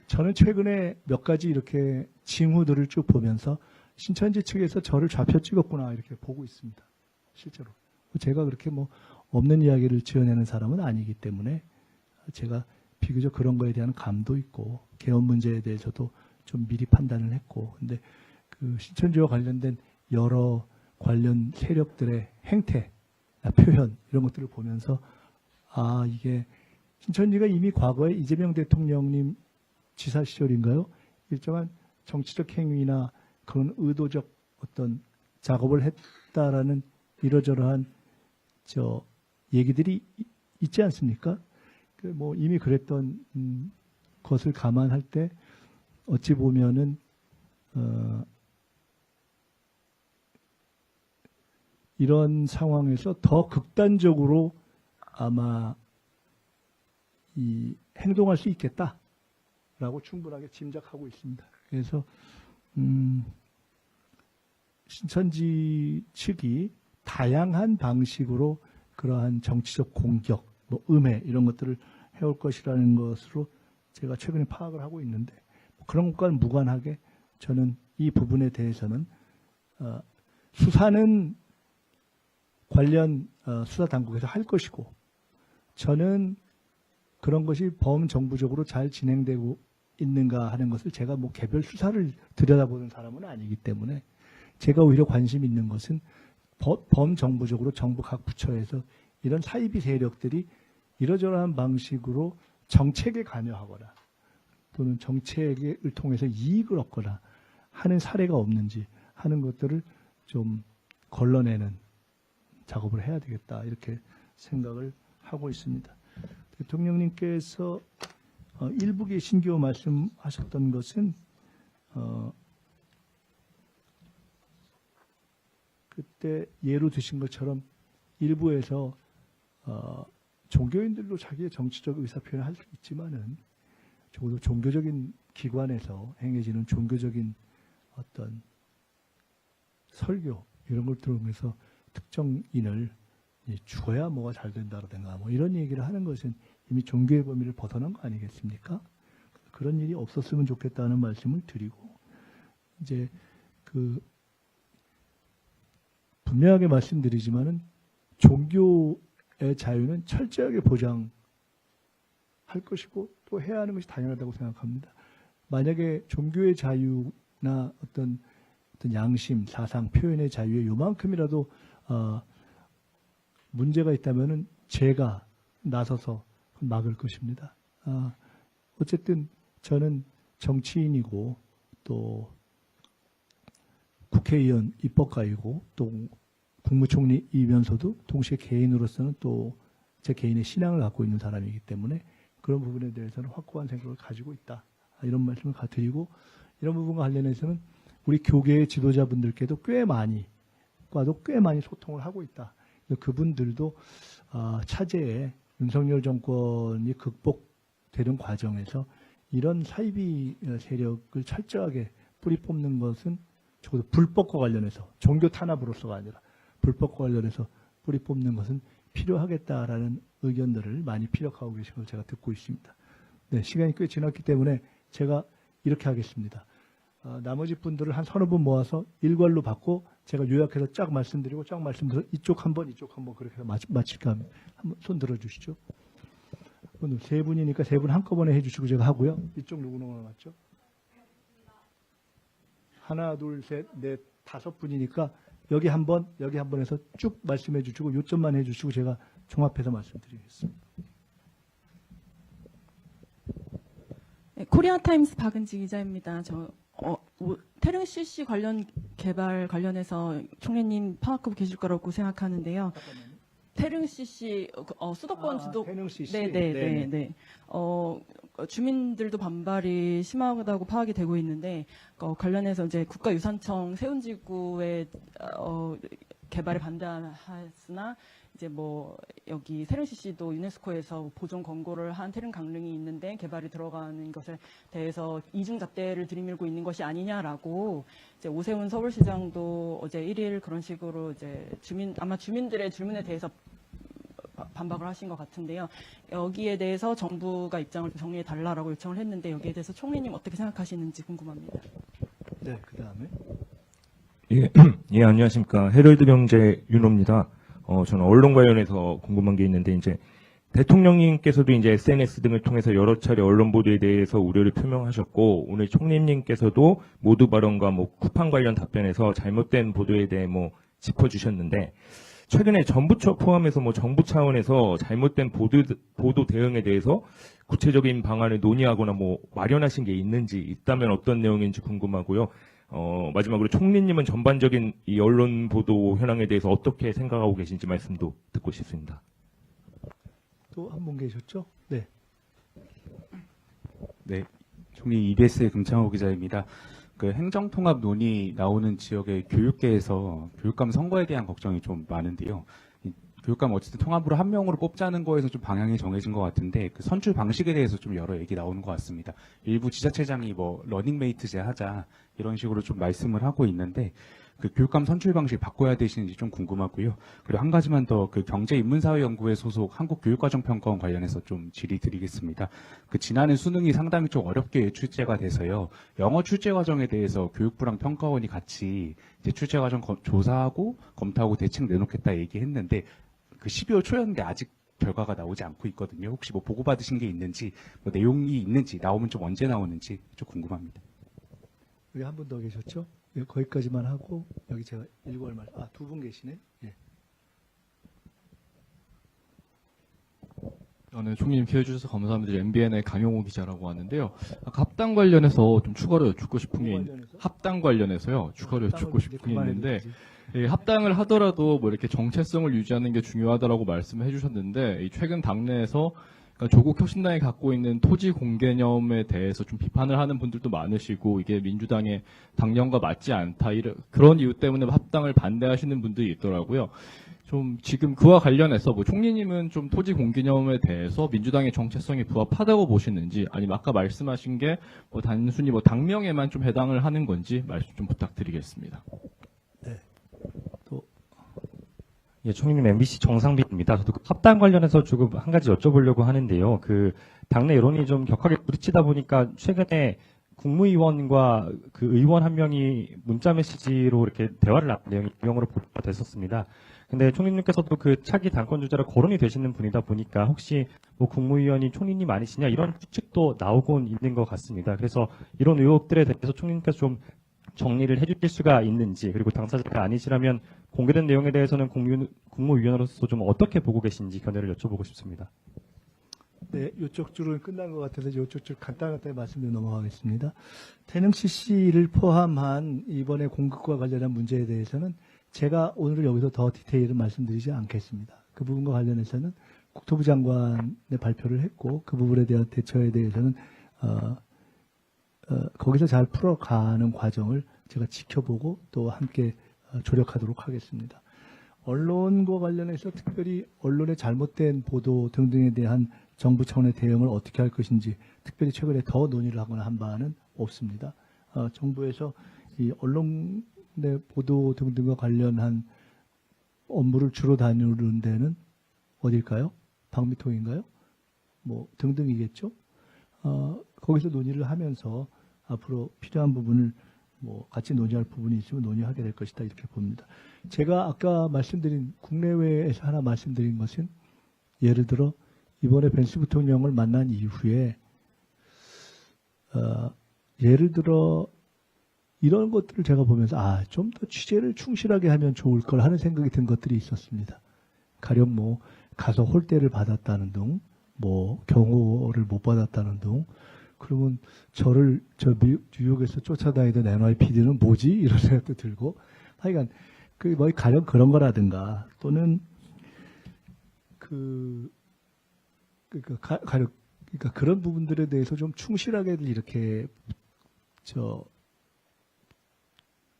저는 최근에 몇 가지 이렇게 징후들을 쭉 보면서 신천지 측에서 저를 좌표 찍었구나 이렇게 보고 있습니다. 실제로. 제가 그렇게 뭐 없는 이야기를 지어내는 사람은 아니기 때문에 제가 비교적 그런 거에 대한 감도 있고 개헌 문제에 대해서도 좀 미리 판단을 했고, 근데 그 신천지와 관련된 여러 관련 세력들의 행태, 표현 이런 것들을 보면서 이게 신천지가 이미 과거에 이재명 대통령님 지사 시절인가요? 일정한 정치적 행위나 그런 의도적 어떤 작업을 했다라는 이러저러한 얘기들이 있지 않습니까? 뭐 이미 그랬던 것을 감안할 때 어찌 보면은 이런 상황에서 더 극단적으로 아마 행동할 수 있겠다라고 충분하게 짐작하고 있습니다. 그래서 신천지 측이 다양한 방식으로 그러한 정치적 공격, 뭐 음해 이런 것들을 해올 것이라는 것으로 제가 최근에 파악을 하고 있는데, 그런 것과는 무관하게 저는 이 부분에 대해서는 수사는 관련 수사 당국에서 할 것이고, 저는 그런 것이 범정부적으로 잘 진행되고 있는가 하는 것을 제가 뭐 개별 수사를 들여다보는 사람은 아니기 때문에, 제가 오히려 관심 있는 것은 범정부적으로 정부 각 부처에서 이런 사이비 세력들이 이러저러한 방식으로 정책에 관여하거나 또는 정책을 통해서 이익을 얻거나 하는 사례가 없는지 하는 것들을 좀 걸러내는 작업을 해야 되겠다, 이렇게 생각을 하고 있습니다. 대통령님께서 일부의 신규 말씀하셨던 것은 그때 예로 드신 것처럼 일부에서 종교인들도 자기의 정치적 의사표현을 할 수 있지만은 적어도 종교적인 기관에서 행해지는 종교적인 어떤 설교 이런 걸 들으면서 특정인을 죽어야 뭐가 잘 된다라든가 뭐 이런 얘기를 하는 것은 이미 종교의 범위를 벗어난 거 아니겠습니까? 그런 일이 없었으면 좋겠다는 말씀을 드리고, 이제 분명하게 말씀드리지만은 종교의 자유는 철저하게 보장할 것이고 또 해야 하는 것이 당연하다고 생각합니다. 만약에 종교의 자유나 어떤 양심, 사상, 표현의 자유에 요만큼이라도 문제가 있다면은 제가 나서서 막을 것입니다. 어쨌든 저는 정치인이고 또 국회의원 입법가이고 또 국무총리이면서도 동시에 개인으로서는 또 제 개인의 신앙을 갖고 있는 사람이기 때문에 그런 부분에 대해서는 확고한 생각을 가지고 있다, 이런 말씀을 드리고, 이런 부분과 관련해서는 우리 교계의 지도자분들께도 꽤 많이 소통을 하고 있다. 그분들도 차제에 윤석열 정권이 극복되는 과정에서 이런 사이비 세력을 철저하게 뿌리 뽑는 것은 적어도 불법과 관련해서, 종교 탄압으로서가 아니라 불법과 관련해서 뿌리 뽑는 것은 필요하겠다라는 의견들을 많이 피력하고 계신 걸 제가 듣고 있습니다. 네, 시간이 꽤 지났기 때문에 제가 이렇게 하겠습니다. 나머지 분들을 한 서너 분 모아서 일괄로 받고 제가 요약해서 쫙 말씀드리고 쫙 말씀드려서 이쪽 한 번 그렇게 해서 마칠까 합니다. 한번 손 들어주시죠. 세 분이니까 세 분 한꺼번에 해주시고 제가 하고요. 이쪽 누구 남았죠? 하나, 둘, 셋, 넷, 다섯 분이니까 여기 한 번 해서 쭉 말씀해 주시고 요점만 해 주시고 제가 종합해서 말씀드리겠습니다. 네, 코리아타임스 박은지 기자입니다. 태릉 CC 개발 관련해서 총리님 파악하고 계실 거라고 생각하는데요. 태릉 CC 수도권 지도 태릉 CC. 네. 주민들도 반발이 심하다고 파악이 되고 있는데 관련해서 이제 국가유산청 세운지구의 개발에 반대하으나 이제 뭐 여기 태릉 CC도 유네스코에서 보존 권고를 한 태릉 강릉이 있는데 개발이 들어가는 것에 대해서 이중잣대를 들이밀고 있는 것이 아니냐라고 이제 오세훈 서울시장도 어제 1일 그런 식으로 이제 주민들의 질문에 대해서 반박을 하신 것 같은데요. 여기에 대해서 정부가 입장을 정리해 달라라고 요청을 했는데 여기에 대해서 총리님 어떻게 생각하시는지 궁금합니다. 네, 그 다음에. 예, 안녕하십니까. 헤럴드 경제 윤호입니다. 저는 언론 관련해서 궁금한 게 있는데 이제 대통령님께서도 이제 SNS 등을 통해서 여러 차례 언론 보도에 대해서 우려를 표명하셨고 오늘 총리님께서도 모두 발언과 뭐 쿠팡 관련 답변에서 잘못된 보도에 대해 뭐 짚어주셨는데 최근에 정부처 포함해서 뭐 정부 차원에서 잘못된 보도 대응에 대해서 구체적인 방안을 논의하거나 뭐 마련하신 게 있는지 있다면 어떤 내용인지 궁금하고요. 마지막으로 총리님은 전반적인 이 언론 보도 현황에 대해서 어떻게 생각하고 계신지 말씀도 듣고 싶습니다. 또 한 분 계셨죠? 네. 네, 총리 EBS의 금창호 기자입니다. 그 행정통합 논의 나오는 지역의 교육계에서 교육감 선거에 대한 걱정이 좀 많은데요. 이 교육감 어쨌든 통합으로 한 명으로 뽑자는 거에서 좀 방향이 정해진 것 같은데 그 선출 방식에 대해서 좀 여러 얘기 나오는 것 같습니다. 일부 지자체장이 뭐 러닝메이트제 하자 이런 식으로 좀 말씀을 하고 있는데 그 교육감 선출 방식 바꿔야 되시는지 좀 궁금하고요. 그리고 한 가지만 더 그 경제인문사회연구회 소속 한국교육과정평가원 관련해서 좀 질의드리겠습니다. 그 지난해 수능이 상당히 좀 어렵게 출제가 돼서요. 영어 출제 과정에 대해서 교육부랑 평가원이 같이 이제 출제 과정 조사하고 검토하고 대책 내놓겠다 얘기했는데 그 12월 초였는데 아직 결과가 나오지 않고 있거든요. 혹시 뭐 보고받으신 게 있는지 뭐 내용이 있는지 나오면 좀 언제 나오는지 좀 궁금합니다. 여기 한 분 더 계셨죠? 예, 거기까지만 하고 여기 제가 읽어올 말. 두 분 계시네. 예. 저는 총리님 기회 주셔서 감사합니다. MBN의 강용호 기자라고 하는데요. 아까 합당 관련해서 좀 추가로 여쭙고 싶은 게 합당 관련해서요. 추가로 여쭙고 싶은 게 있는데 예, 합당을 하더라도 뭐 이렇게 정체성을 유지하는 게 중요하다라고 말씀을 해주셨는데 이 최근 당내에서 그러니까 조국 혁신당이 갖고 있는 토지 공개념에 대해서 좀 비판을 하는 분들도 많으시고 이게 민주당의 당론과 맞지 않다 그런 이유 때문에 합당을 반대하시는 분들이 있더라고요. 좀 지금 그와 관련해서 뭐 총리님은 좀 토지 공개념에 대해서 민주당의 정체성이 부합하다고 보시는지 아니면 아까 말씀하신 게 뭐 단순히 뭐 당명에만 좀 해당을 하는 건지 말씀 좀 부탁드리겠습니다. 네. 또 예, 총리님 MBC 정상빈입니다. 저도 그 합당 관련해서 조금 한 가지 여쭤보려고 하는데요. 그 당내 여론이 좀 격하게 부딪히다 보니까 최근에 국무위원과 그 의원 한 명이 문자 메시지로 이렇게 대화를 나눈 내용이 유형으로 보도가 됐었습니다. 근데 총리님께서도 그 차기 당권 주자로 거론이 되시는 분이다 보니까 혹시 뭐 국무위원이 총리님 아니시냐 이런 추측도 나오곤 있는 것 같습니다. 그래서 이런 의혹들에 대해서 총리님께서 좀 정리를 해주실 수가 있는지 그리고 당사자가 아니시라면 공개된 내용에 대해서는 국무위원으로서 좀 어떻게 보고 계신지 견해를 여쭤보고 싶습니다. 네, 이쪽 줄은 끝난 것 같아서 이쪽 줄 간단하게 말씀드려 넘어가겠습니다. 태능 CC를 포함한 이번에 공급과 관련한 문제에 대해서는 제가 오늘 여기서 더 디테일을 말씀드리지 않겠습니다. 그 부분과 관련해서는 국토부 장관의 발표를 했고 그 부분에 대한 대처에 대해서는 거기서 잘 풀어가는 과정을 제가 지켜보고 또 함께 조력하도록 하겠습니다. 언론과 관련해서 특별히 언론의 잘못된 보도 등등에 대한 정부 차원의 대응을 어떻게 할 것인지 특별히 최근에 더 논의를 하거나 한 바는 없습니다. 정부에서 이 언론의 보도 등등과 관련한 업무를 주로 다루는 데는 어딜까요? 방미통인가요? 뭐 등등이겠죠. 거기서 논의를 하면서 앞으로 필요한 부분을 뭐 같이 논의할 부분이 있으면 논의하게 될 것이다 이렇게 봅니다. 제가 아까 말씀드린 국내외에서 하나 말씀드린 것은 예를 들어 이번에 벤스 부통령을 만난 이후에 예를 들어 이런 것들을 제가 보면서 좀 더 취재를 충실하게 하면 좋을 걸 하는 생각이 든 것들이 있었습니다. 가령 뭐 가서 홀대를 받았다는 등, 뭐 경호를 못 받았다는 등, 그러면 저를 뉴욕에서 쫓아다니던 NYPD는 뭐지? 이런 생각도 들고, 하여간 뭐 가령 그런 거라든가 또는 그러니까 그런 부분들에 대해서 좀 충실하게 이렇게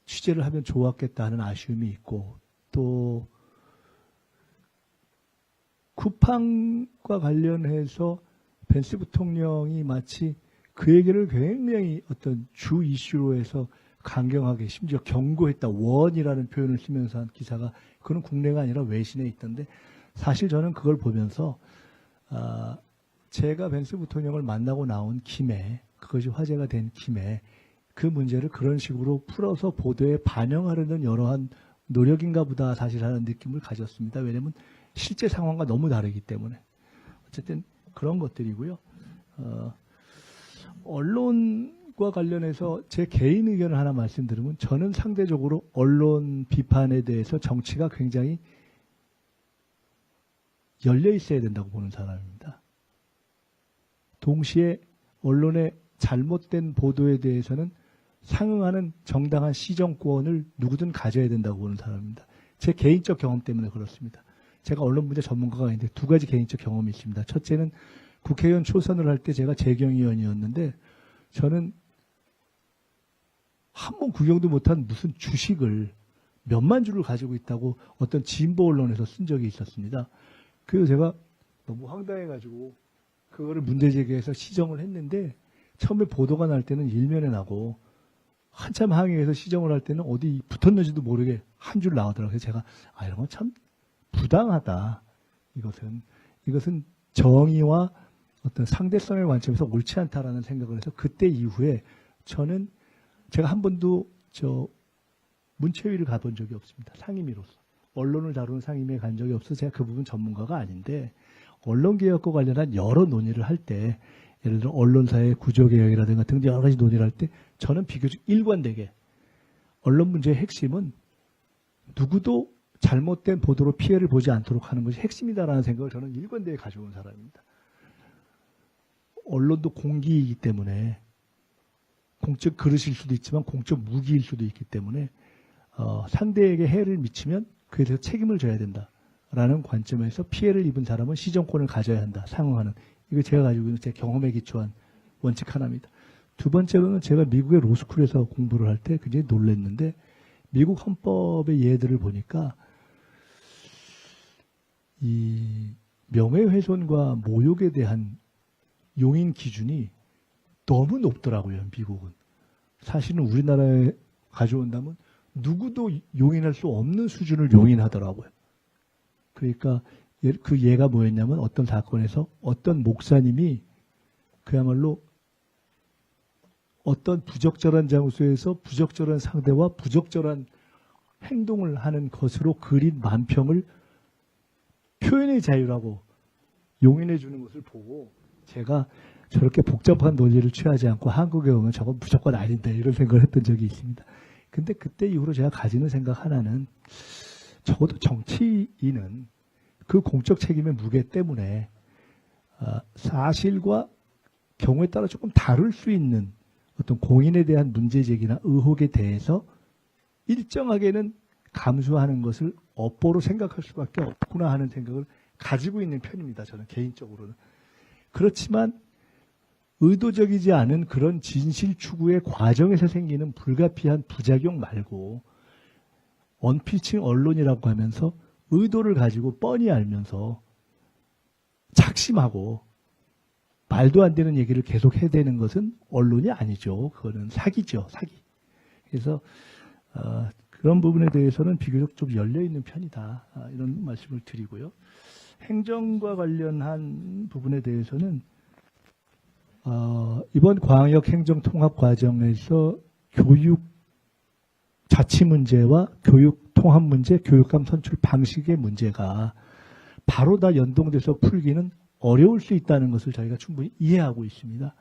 취재를 하면 좋았겠다는 아쉬움이 있고 또 쿠팡과 관련해서 벤스 부통령이 마치 그 얘기를 굉장히 어떤 주 이슈로 해서 강경하게 심지어 경고했다 원이라는 표현을 쓰면서 한 기사가 그건 국내가 아니라 외신에 있던데 사실 저는 그걸 보면서 제가 벤스 부통령을 만나고 나온 김에 그것이 화제가 된 김에 그 문제를 그런 식으로 풀어서 보도에 반영하려는 여러한 노력인가 보다 사실 하는 느낌을 가졌습니다. 왜냐하면 실제 상황과 너무 다르기 때문에. 어쨌든 그런 것들이고요. 언론과 관련해서 제 개인 의견을 하나 말씀드리면 저는 상대적으로 언론 비판에 대해서 정치가 굉장히 열려 있어야 된다고 보는 사람입니다. 동시에 언론의 잘못된 보도에 대해서는 상응하는 정당한 시정권을 누구든 가져야 된다고 보는 사람입니다. 제 개인적 경험 때문에 그렇습니다. 제가 언론 문제 전문가가 아닌데 두 가지 개인적 경험이 있습니다. 첫째는 국회의원 초선을 할 때 제가 재경위원이었는데 저는 한 번 구경도 못한 무슨 주식을 몇만 주를 가지고 있다고 어떤 진보 언론에서 쓴 적이 있었습니다. 그래서 제가 너무 황당해가지고 그거를 문제 제기해서 시정을 했는데 처음에 보도가 날 때는 일면에 나고 한참 항의해서 시정을 할 때는 어디 붙었는지도 모르게 한 줄 나오더라고요. 제가 이런 건 참 부당하다. 이것은 정의와 어떤 상대성의 관점에서 옳지 않다라는 생각을 해서 그때 이후에 저는 제가 한 번도 문체위를 가본 적이 없습니다. 상임위로서. 언론을 다루는 상임위에 간 적이 없어서 제가 그 부분 전문가가 아닌데 언론개혁과 관련한 여러 논의를 할 때 예를 들어 언론사의 구조개혁이라든가 등등 여러 가지 논의를 할 때 저는 비교적 일관되게 언론 문제의 핵심은 누구도 잘못된 보도로 피해를 보지 않도록 하는 것이 핵심이다라는 생각을 저는 일관되게 가져온 사람입니다. 언론도 공기이기 때문에 공적 그릇일 수도 있지만 공적 무기일 수도 있기 때문에 상대에게 해를 미치면 그에 대해서 책임을 져야 된다라는 관점에서 피해를 입은 사람은 시정권을 가져야 한다. 상응하는. 이거 제가 가지고 있는 제 경험에 기초한 원칙 하나입니다. 두 번째로는 제가 미국의 로스쿨에서 공부를 할 때 굉장히 놀랐는데 미국 헌법의 예들을 보니까 이 명예훼손과 모욕에 대한 용인 기준이 너무 높더라고요. 미국은. 사실은 우리나라에 가져온다면 누구도 용인할 수 없는 수준을 용인하더라고요. 그러니까 그 예가 뭐였냐면 어떤 사건에서 어떤 목사님이 그야말로 어떤 부적절한 장소에서 부적절한 상대와 부적절한 행동을 하는 것으로 그린 만평을 표현의 자유라고 용인해 주는 것을 보고 제가 저렇게 복잡한 논리를 취하지 않고 한국에 오면 저건 무조건 아닌데 이런 생각을 했던 적이 있습니다. 근데 그때 이후로 제가 가지는 생각 하나는 적어도 정치인은 그 공적 책임의 무게 때문에 사실과 경우에 따라 조금 다를 수 있는 어떤 공인에 대한 문제제기나 의혹에 대해서 일정하게는 감수하는 것을 업보로 생각할 수밖에 없구나 하는 생각을 가지고 있는 편입니다. 저는 개인적으로는. 그렇지만 의도적이지 않은 그런 진실 추구의 과정에서 생기는 불가피한 부작용 말고 언필칭 언론이라고 하면서 의도를 가지고 뻔히 알면서 작심하고 말도 안 되는 얘기를 계속 해대는 것은 언론이 아니죠. 그거는 사기죠. 사기. 그래서 그런 부분에 대해서는 비교적 좀 열려있는 편이다. 이런 말씀을 드리고요. 행정과 관련한 부분에 대해서는 이번 광역 행정 통합 과정에서 교육 자치 문제와 교육 통합 문제, 교육감 선출 방식의 문제가 바로 다 연동돼서 풀기는 어려울 수 있다는 것을 저희가 충분히 이해하고 있습니다.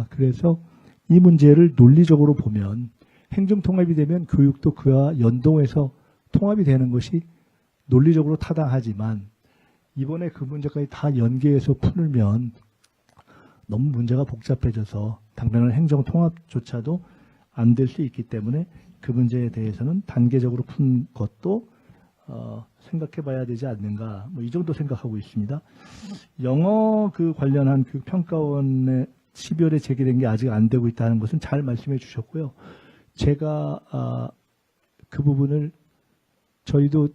그래서 이 문제를 논리적으로 보면 행정 통합이 되면 교육도 그와 연동해서 통합이 되는 것이 논리적으로 타당하지만 이번에 그 문제까지 다 연계해서 풀면 너무 문제가 복잡해져서 당면한 행정 통합조차도 안 될 수 있기 때문에 그 문제에 대해서는 단계적으로 푼 것도 생각해 봐야 되지 않는가, 뭐 이 정도 생각하고 있습니다. 영어 그 관련한 교육평가원의 12월에 제기된 게 아직 안 되고 있다는 것은 잘 말씀해 주셨고요. 제가 그 부분을 저희도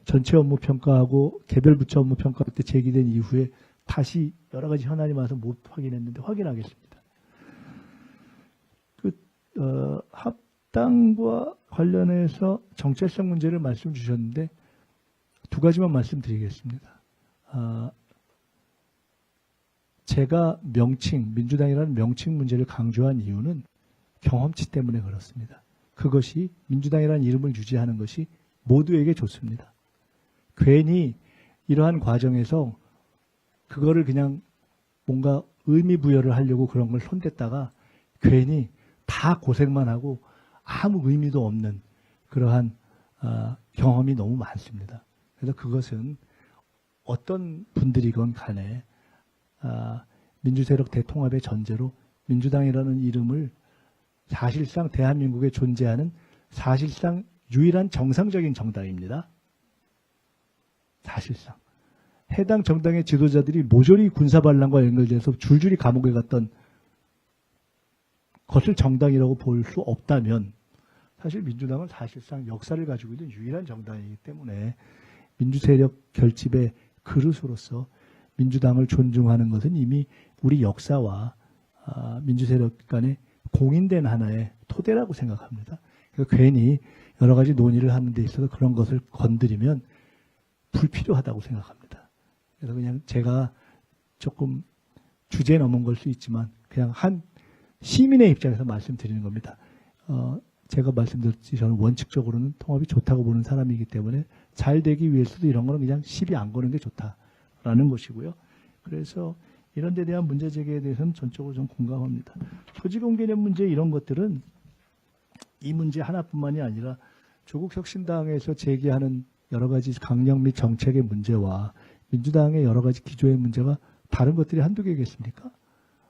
전체 업무 평가하고 개별 부처 업무 평가할 때 제기된 이후에 다시 여러 가지 현안이 많아서 못 확인했는데 확인하겠습니다. 합당과 관련해서 정체성 문제를 말씀 주셨는데 두 가지만 말씀드리겠습니다. 제가 민주당이라는 명칭 문제를 강조한 이유는 경험치 때문에 그렇습니다. 그것이 민주당이라는 이름을 유지하는 것이 모두에게 좋습니다. 괜히 이러한 과정에서 그거를 그냥 뭔가 의미 부여를 하려고 그런 걸 손댔다가 괜히 다 고생만 하고 아무 의미도 없는 그러한 경험이 너무 많습니다. 그래서 그것은 어떤 분들이건 간에 민주세력 대통합의 전제로 민주당이라는 이름을 사실상 대한민국에 존재하는 사실상 유일한 정상적인 정당입니다. 사실상. 해당 정당의 지도자들이 모조리 군사반란과 연결돼서 줄줄이 감옥에 갔던 것을 정당이라고 볼 수 없다면 사실 민주당은 사실상 역사를 가지고 있는 유일한 정당이기 때문에 민주세력 결집의 그릇으로서 민주당을 존중하는 것은 이미 우리 역사와 민주세력 간의 공인된 하나의 토대라고 생각합니다. 그래서 괜히 여러 가지 논의를 하는 데 있어서 그런 것을 건드리면 불필요하다고 생각합니다. 그래서 그냥 제가 조금 주제 넘은 걸 수 있지만 그냥 한 시민의 입장에서 말씀드리는 겁니다. 제가 말씀드렸듯이 저는 원칙적으로는 통합이 좋다고 보는 사람이기 때문에 잘 되기 위해서도 이런 거는 그냥 시비 안 거는 게 좋다라는 것이고요. 그래서 이런 데 대한 문제 제기에 대해서는 전적으로 좀 공감합니다. 소지공개념 문제 이런 것들은 이 문제 하나뿐만이 아니라 조국 혁신당에서 제기하는 여러 가지 강령 및 정책의 문제와 민주당의 여러 가지 기조의 문제가 다른 것들이 한두 개겠습니까?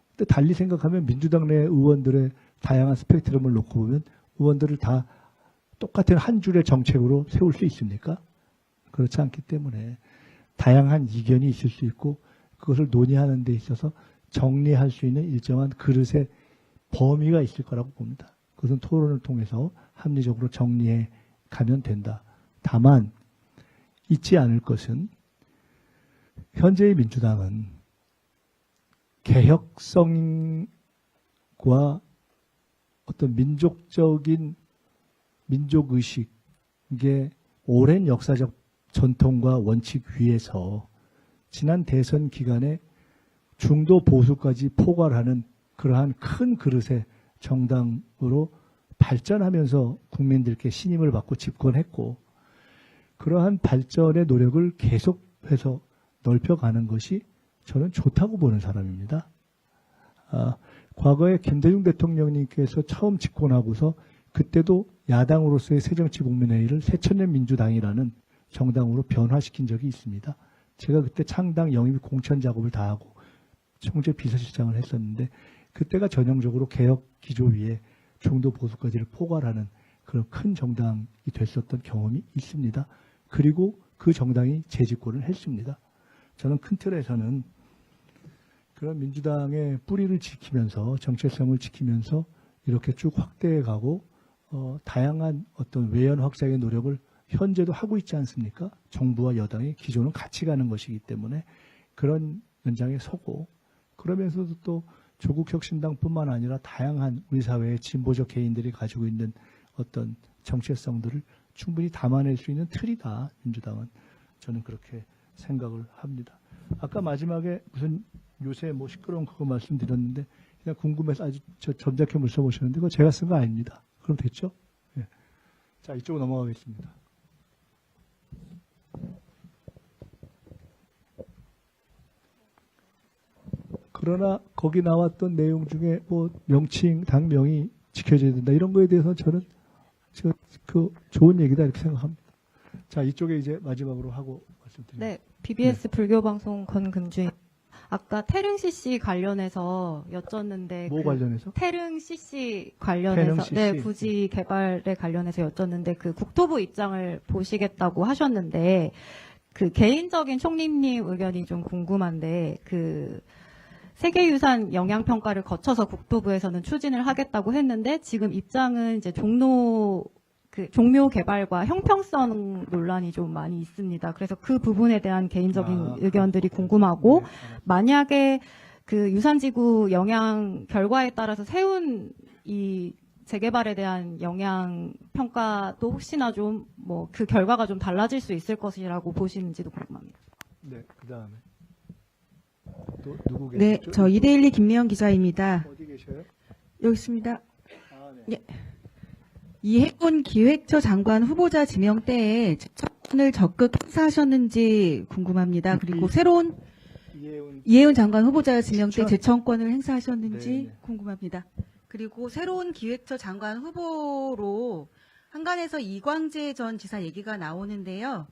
근데 달리 생각하면 민주당 내 의원들의 다양한 스펙트럼을 놓고 보면 의원들을 다 똑같은 한 줄의 정책으로 세울 수 있습니까? 그렇지 않기 때문에 다양한 이견이 있을 수 있고 그것을 논의하는 데 있어서 정리할 수 있는 일정한 그릇의 범위가 있을 거라고 봅니다. 그것은 토론을 통해서 합리적으로 정리해 가면 된다. 다만 잊지 않을 것은 현재의 민주당은 개혁성과 어떤 민족적인 민족의식의 오랜 역사적 전통과 원칙 위에서 지난 대선 기간에 중도 보수까지 포괄하는 그러한 큰 그릇의 정당으로 발전하면서 국민들께 신임을 받고 집권했고 그러한 발전의 노력을 계속해서 넓혀가는 것이 저는 좋다고 보는 사람입니다. 과거에 김대중 대통령님께서 처음 집권하고서 그때도 야당으로서의 새정치국민회의를 새천년 민주당이라는 정당으로 변화시킨 적이 있습니다. 제가 그때 창당 영입 공천 작업을 다 하고 총재 비서실장을 했었는데 그때가 전형적으로 개혁 기조 위에 중도 보수까지를 포괄하는 그런 큰 정당이 됐었던 경험이 있습니다. 그리고 그 정당이 재집권을 했습니다. 저는 큰 틀에서는 그런 민주당의 뿌리를 지키면서 정체성을 지키면서 이렇게 쭉 확대해 가고 다양한 어떤 외연 확장의 노력을 현재도 하고 있지 않습니까? 정부와 여당의 기조는 같이 가는 것이기 때문에 그런 연장에 서고 그러면서도 또 조국 혁신당뿐만 아니라 다양한 우리 사회의 진보적 개인들이 가지고 있는 어떤 정체성들을 충분히 담아낼 수 있는 틀이다. 민주당은 저는 그렇게 생각을 합니다. 아까 마지막에 무슨 요새 뭐 시끄러운 그거 말씀드렸는데 그냥 궁금해서 아주 점잖게 써보셨는데 그거 제가 쓴 거 아닙니다. 그럼 됐죠? 예. 자, 이쪽으로 넘어가겠습니다. 그러나 거기 나왔던 내용 중에 뭐 명칭, 당명이 지켜져야 된다. 이런 거에 대해서 저는 그 좋은 얘기다 이렇게 생각합니다. 자, 이쪽에 이제 마지막으로 하고 말씀드립니다. 네, BBS 불교방송 권금주인. 아까 태릉 CC 관련해서 여쭙는데 뭐 관련해서? 태릉 CC 관련해서 태릉 CC. 네, 부지 개발에 관련해서 여쭙는데 그 국토부 입장을 보시겠다고 하셨는데 그 개인적인 총리님 의견이 좀 궁금한데 그 세계유산 영향평가를 거쳐서 국토부에서는 추진을 하겠다고 했는데 지금 입장은 이제 종묘 개발과 형평성 논란이 좀 많이 있습니다. 그래서 그 부분에 대한 개인적인 의견들이 궁금하고 만약에 그 유산지구 영향 결과에 따라서 세운 이 재개발에 대한 영향 평가도 혹시나 좀 뭐 그 결과가 좀 달라질 수 있을 것이라고 보시는지도 궁금합니다. 네, 그다음에 또 누구 계시죠? 네, 저 이데일리 김미영 기자입니다. 어디 계셔요? 여기 있습니다. 아, 네. 예. 이해훈 기획처 장관 후보자 지명 때에 추천을 적극 행사하셨는지 궁금합니다. 그리고 새로운 이해훈 장관 후보자 지명 때 제청권을 행사하셨는지 네. 궁금합니다. 그리고 새로운 기획처 장관 후보로 한간에서 이광재 전 지사 얘기가 나오는데요.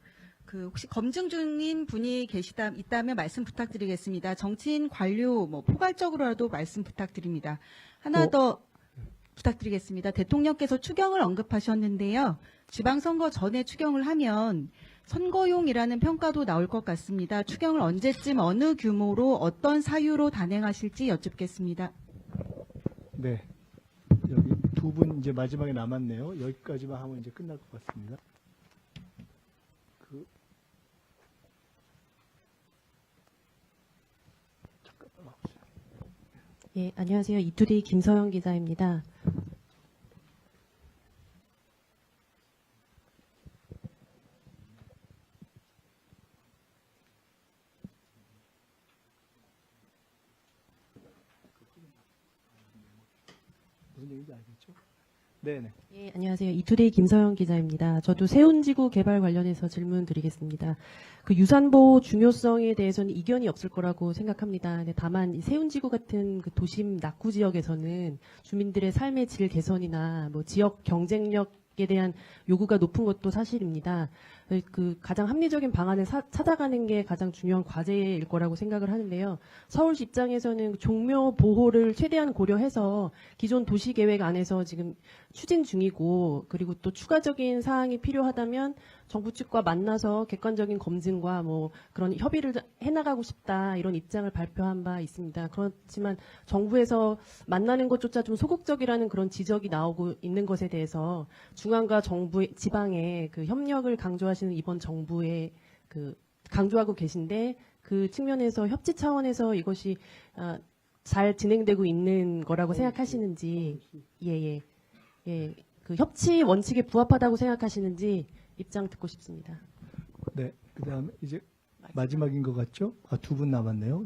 그 혹시 검증 중인 분이 있다면 말씀 부탁드리겠습니다. 정치인 관료 포괄적으로라도 말씀 부탁드립니다. 하나 더 부탁드리겠습니다. 대통령께서 추경을 언급하셨는데요. 지방선거 전에 추경을 하면 선거용이라는 평가도 나올 것 같습니다. 추경을 언제쯤 어느 규모로 어떤 사유로 단행하실지 여쭙겠습니다. 네. 여기 두 분 이제 마지막에 남았네요. 여기까지만 하면 이제 끝날 것 같습니다. 예, 안녕하세요. 이투데이 김서영 기자입니다. 무슨 얘기인지 알겠죠? 네네. 예, 안녕하세요. 이투데이 김서영 기자입니다. 저도 세운지구 개발 관련해서 질문 드리겠습니다. 그 유산보호 중요성에 대해서는 이견이 없을 거라고 생각합니다. 근데 다만 이 세운지구 같은 그 도심 낙후 지역에서는 주민들의 삶의 질 개선이나 지역 경쟁력에 대한 요구가 높은 것도 사실입니다. 그 가장 합리적인 방안을 찾아가는 게 가장 중요한 과제일 거라고 생각을 하는데요. 서울시 입장에서는 종묘 보호를 최대한 고려해서 기존 도시계획 안에서 지금 추진 중이고, 그리고 또 추가적인 사항이 필요하다면 정부 측과 만나서 객관적인 검증과 그런 협의를 해나가고 싶다, 이런 입장을 발표한 바 있습니다. 그렇지만 정부에서 만나는 것조차 좀 소극적이라는 그런 지적이 나오고 있는 것에 대해서 중앙과 정부, 지방의 그 협력을 강조하시는 이번 정부의 강조하고 계신데, 그 측면에서 협치 차원에서 이것이 잘 진행되고 있는 거라고 생각하시는지, 그 협치 원칙에 부합하다고 생각하시는지 입장 듣고 싶습니다. 네, 그다음 이제 마지막인 것 같죠? 두 분 남았네요.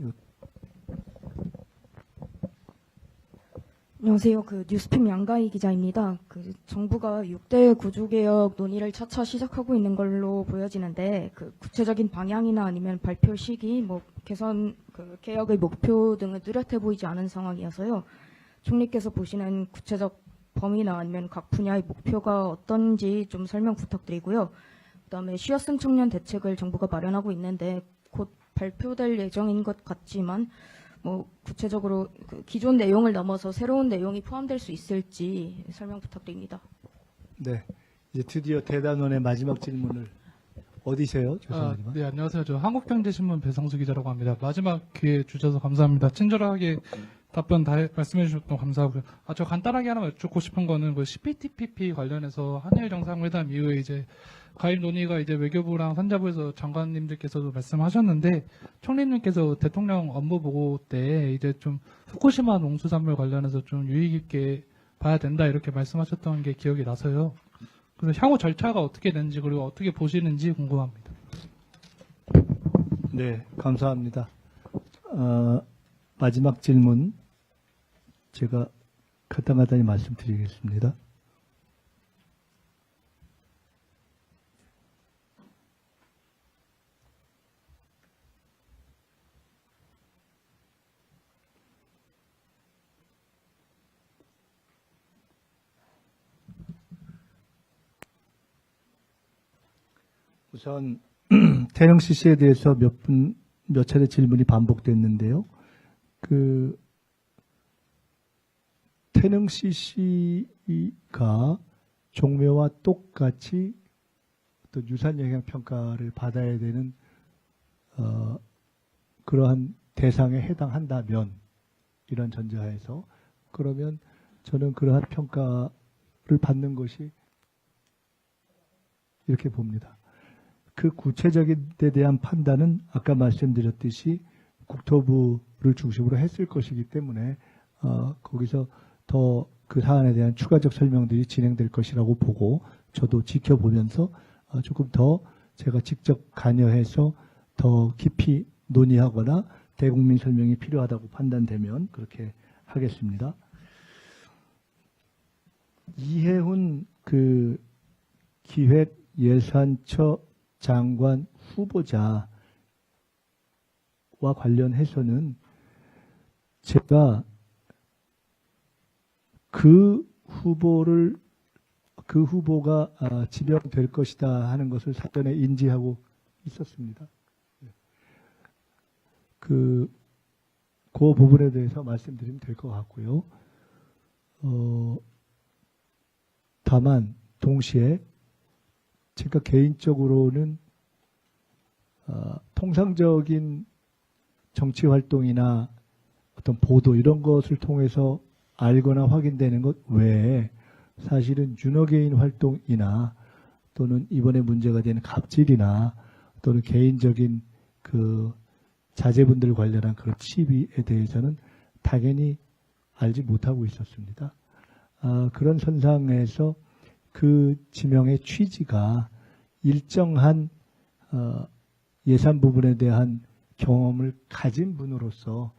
안녕하세요. 뉴스핌 양가희 기자입니다. 정부가 6대 구조개혁 논의를 차차 시작하고 있는 걸로 보여지는데, 구체적인 방향이나 아니면 발표 시기, 개선, 개혁의 목표 등은 뚜렷해 보이지 않은 상황이어서요. 총리께서 보시는 구체적 범위나 아니면 각 분야의 목표가 어떤지 좀 설명 부탁드리고요. 그다음에 쉬었음 청년 대책을 정부가 마련하고 있는데 곧 발표될 예정인 것 같지만 구체적으로 기존 내용을 넘어서 새로운 내용이 포함될 수 있을지 설명 부탁드립니다. 네, 이제 드디어 대담론의 마지막 질문을 어디세요? 죄송합니다. 네, 안녕하세요. 저 한국경제신문 배성수 기자라고 합니다. 마지막 기회 주셔서 감사합니다. 친절하게 답변 다 말씀해 주셔서 감사하고요. 저 간단하게 하나 여쭙고 싶은 거는 CPTPP 관련해서 한일 정상회담 이후에 이제 가입 논의가 이제 외교부랑 산자부에서 장관님들께서도 말씀하셨는데, 총리님께서 대통령 업무 보고 때 이제 좀 후쿠시마 농수산물 관련해서 좀 유의 깊게 봐야 된다 이렇게 말씀하셨던 게 기억이 나서요. 그래서 향후 절차가 어떻게 되는지 그리고 어떻게 보시는지 궁금합니다. 네, 감사합니다. 마지막 질문 제가 간단히 말씀드리겠습니다. 우선 태릉 CC에 대해서 몇 차례 질문이 반복됐는데요. 태릉 CC가 종묘와 똑같이 또 유산 영향 평가를 받아야 되는 그러한 대상에 해당한다면, 이런 전제하에서 그러면 저는 그러한 평가를 받는 것이 이렇게 봅니다. 그 구체적인 데 대한 판단은 아까 말씀드렸듯이 국토부를 중심으로 했을 것이기 때문에 거기서 더 그 사안에 대한 추가적 설명들이 진행될 것이라고 보고, 저도 지켜보면서 조금 더 제가 직접 관여해서 더 깊이 논의하거나 대국민 설명이 필요하다고 판단되면 그렇게 하겠습니다. 이해훈 그 기획예산처 장관 후보자와 관련해서는 제가 그 후보가 지명될 것이다 하는 것을 사전에 인지하고 있었습니다. 그 부분에 대해서 말씀드리면 될 것 같고요. 다만 동시에 제가 개인적으로는 통상적인 정치 활동이나 어떤 보도 이런 것을 통해서 알거나 확인되는 것 외에 사실은 윤호개인 활동이나 또는 이번에 문제가 되는 갑질이나 또는 개인적인 그 자제분들 관련한 그런 시비에 대해서는 당연히 알지 못하고 있었습니다. 그런 선상에서 그 지명의 취지가 일정한 예산 부분에 대한 경험을 가진 분으로서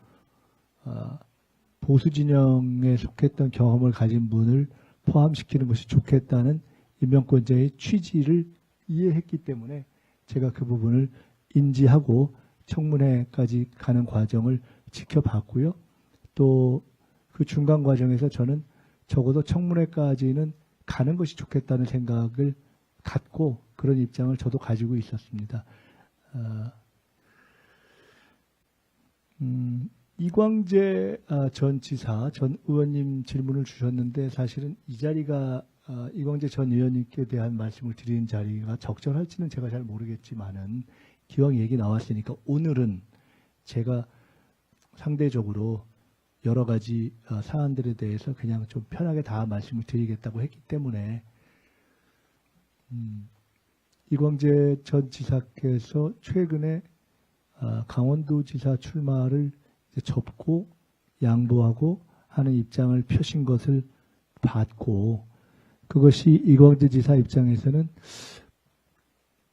보수 진영에 속했던 경험을 가진 분을 포함시키는 것이 좋겠다는 임명권자의 취지를 이해했기 때문에 제가 그 부분을 인지하고 청문회까지 가는 과정을 지켜봤고요. 또 그 중간 과정에서 저는 적어도 청문회까지는 가는 것이 좋겠다는 생각을 갖고 그런 입장을 저도 가지고 있었습니다. 이광재 전 지사, 전 의원님 질문을 주셨는데 사실은 이 자리가 이광재 전 의원님께 대한 말씀을 드리는 자리가 적절할지는 제가 잘 모르겠지만은 기왕 얘기 나왔으니까 오늘은 제가 상대적으로 여러 가지 사안들에 대해서 그냥 좀 편하게 다 말씀을 드리겠다고 했기 때문에 이광재 전 지사께서 최근에 강원도지사 출마를 이제 접고 양보하고 하는 입장을 펴신 것을 봤고 그것이 이광재 지사 입장에서는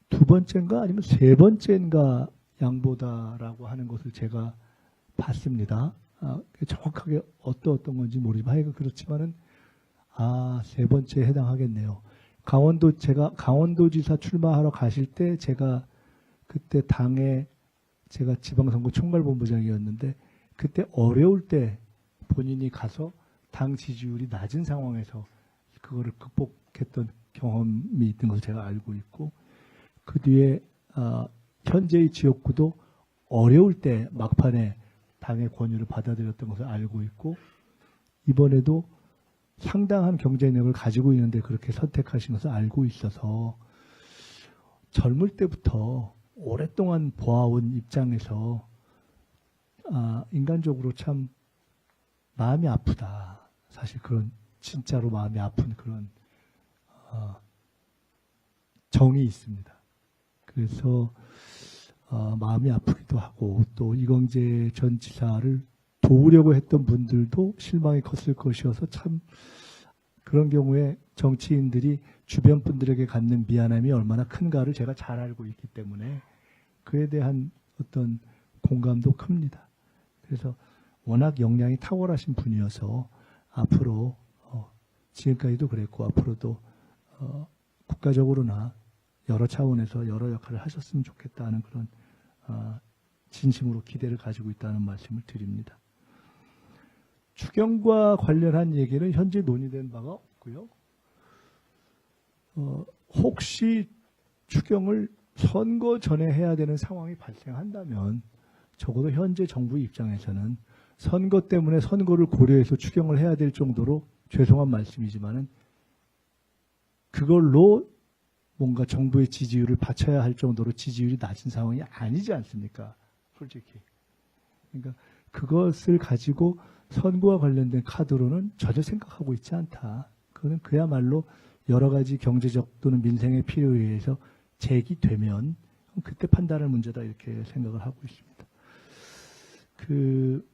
두 번째인가 아니면 세 번째인가 양보다라고 하는 것을 제가 봤습니다. 정확하게 어떤 건지 모르지만 하여간 그렇지만은 세 번째에 해당하겠네요. 제가 강원도지사 출마하러 가실 때 제가 그때 당에 제가 지방선거 총괄본부장이었는데 그때 어려울 때 본인이 가서 당 지지율이 낮은 상황에서 그거를 극복했던 경험이 있는 것을 제가 알고 있고 그 뒤에 현재의 지역구도 어려울 때 막판에 당의 권유를 받아들였던 것을 알고 있고 이번에도 상당한 경쟁력을 가지고 있는데 그렇게 선택하신 것을 알고 있어서 젊을 때부터 오랫동안 보아온 입장에서 인간적으로 참 마음이 아프다. 사실 그런 진짜로 마음이 아픈 그런 정이 있습니다. 그래서 마음이 아프기도 하고 또 이광재 전 지사를 도우려고 했던 분들도 실망이 컸을 것이어서 참 그런 경우에 정치인들이 주변 분들에게 갖는 미안함이 얼마나 큰가를 제가 잘 알고 있기 때문에 그에 대한 어떤 공감도 큽니다. 그래서 워낙 역량이 탁월하신 분이어서 앞으로 지금까지도 그랬고 앞으로도 국가적으로나 여러 차원에서 여러 역할을 하셨으면 좋겠다는 그런 진심으로 기대를 가지고 있다는 말씀을 드립니다. 추경과 관련한 얘기는 현재 논의된 바가 없고요. 혹시 추경을 선거 전에 해야 되는 상황이 발생한다면 적어도 현재 정부 입장에서는 선거 때문에 선거를 고려해서 추경을 해야 될 정도로 죄송한 말씀이지만은 그걸로 뭔가 정부의 지지율을 받쳐야 할 정도로 지지율이 낮은 상황이 아니지 않습니까? 솔직히. 그러니까 그것을 가지고 선거와 관련된 카드로는 전혀 생각하고 있지 않다. 그거는 그야말로 여러 가지 경제적 또는 민생의 필요에 의해서 제기되면 그때 판단할 문제다 이렇게 생각을 하고 있습니다. 그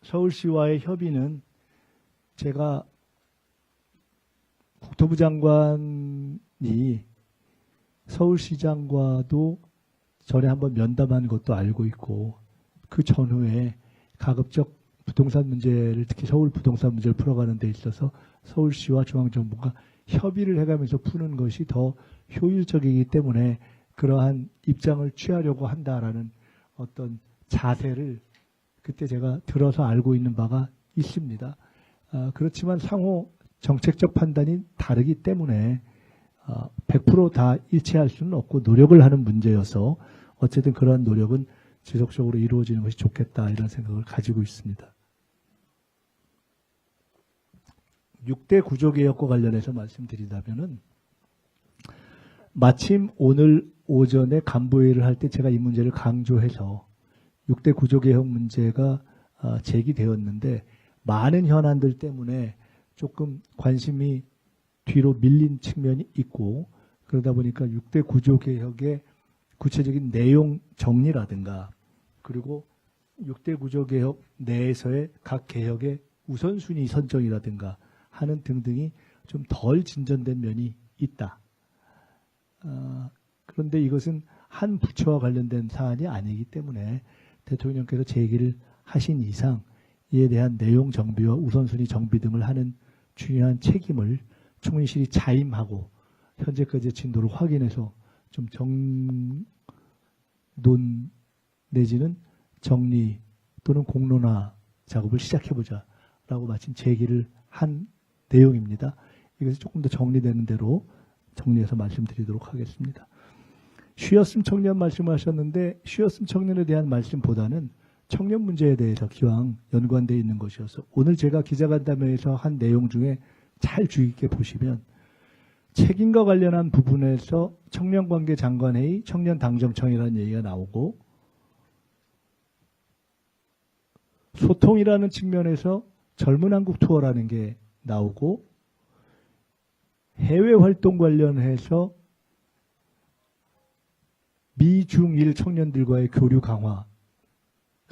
서울시와의 협의는 제가 국토부 장관이 서울시장과도 전에 한번 면담한 것도 알고 있고 그 전후에 가급적 부동산 문제를 특히 서울 부동산 문제를 풀어가는 데 있어서 서울시와 중앙정부가 협의를 해가면서 푸는 것이 더 효율적이기 때문에 그러한 입장을 취하려고 한다라는 어떤 자세를 그때 제가 들어서 알고 있는 바가 있습니다. 그렇지만 상호 정책적 판단이 다르기 때문에 100% 다 일치할 수는 없고 노력을 하는 문제여서 어쨌든 그러한 노력은 지속적으로 이루어지는 것이 좋겠다 이런 생각을 가지고 있습니다. 6대 구조개혁과 관련해서 말씀드린다면은 마침 오늘 오전에 간부회의를 할 때 제가 이 문제를 강조해서 6대 구조개혁 문제가 제기되었는데 많은 현안들 때문에 조금 관심이 뒤로 밀린 측면이 있고 그러다 보니까 6대 구조개혁의 구체적인 내용 정리라든가 그리고 6대 구조개혁 내에서의 각 개혁의 우선순위 선정이라든가 하는 등등이 좀 덜 진전된 면이 있다. 그런데 이것은 한 부처와 관련된 사안이 아니기 때문에 대통령께서 제기를 하신 이상 이에 대한 내용 정비와 우선순위 정비 등을 하는 중요한 책임을 총리실이 자임하고 현재까지의 진도를 확인해서 좀 정논 내지는 정리 또는 공론화 작업을 시작해보자라고 마침 제기를 한 내용입니다. 이것이 조금 더 정리되는 대로 정리해서 말씀드리도록 하겠습니다. 쉬었음 청년 말씀하셨는데 쉬었음 청년에 대한 말씀보다는 청년 문제에 대해서 기왕 연관되어 있는 것이어서 오늘 제가 기자간담회에서 한 내용 중에 잘 주의 깊게 보시면 책임과 관련한 부분에서 청년관계 장관회의, 청년당정청이라는 얘기가 나오고 소통이라는 측면에서 젊은 한국 투어라는 게 나오고 해외 활동 관련해서 미중일 청년들과의 교류 강화가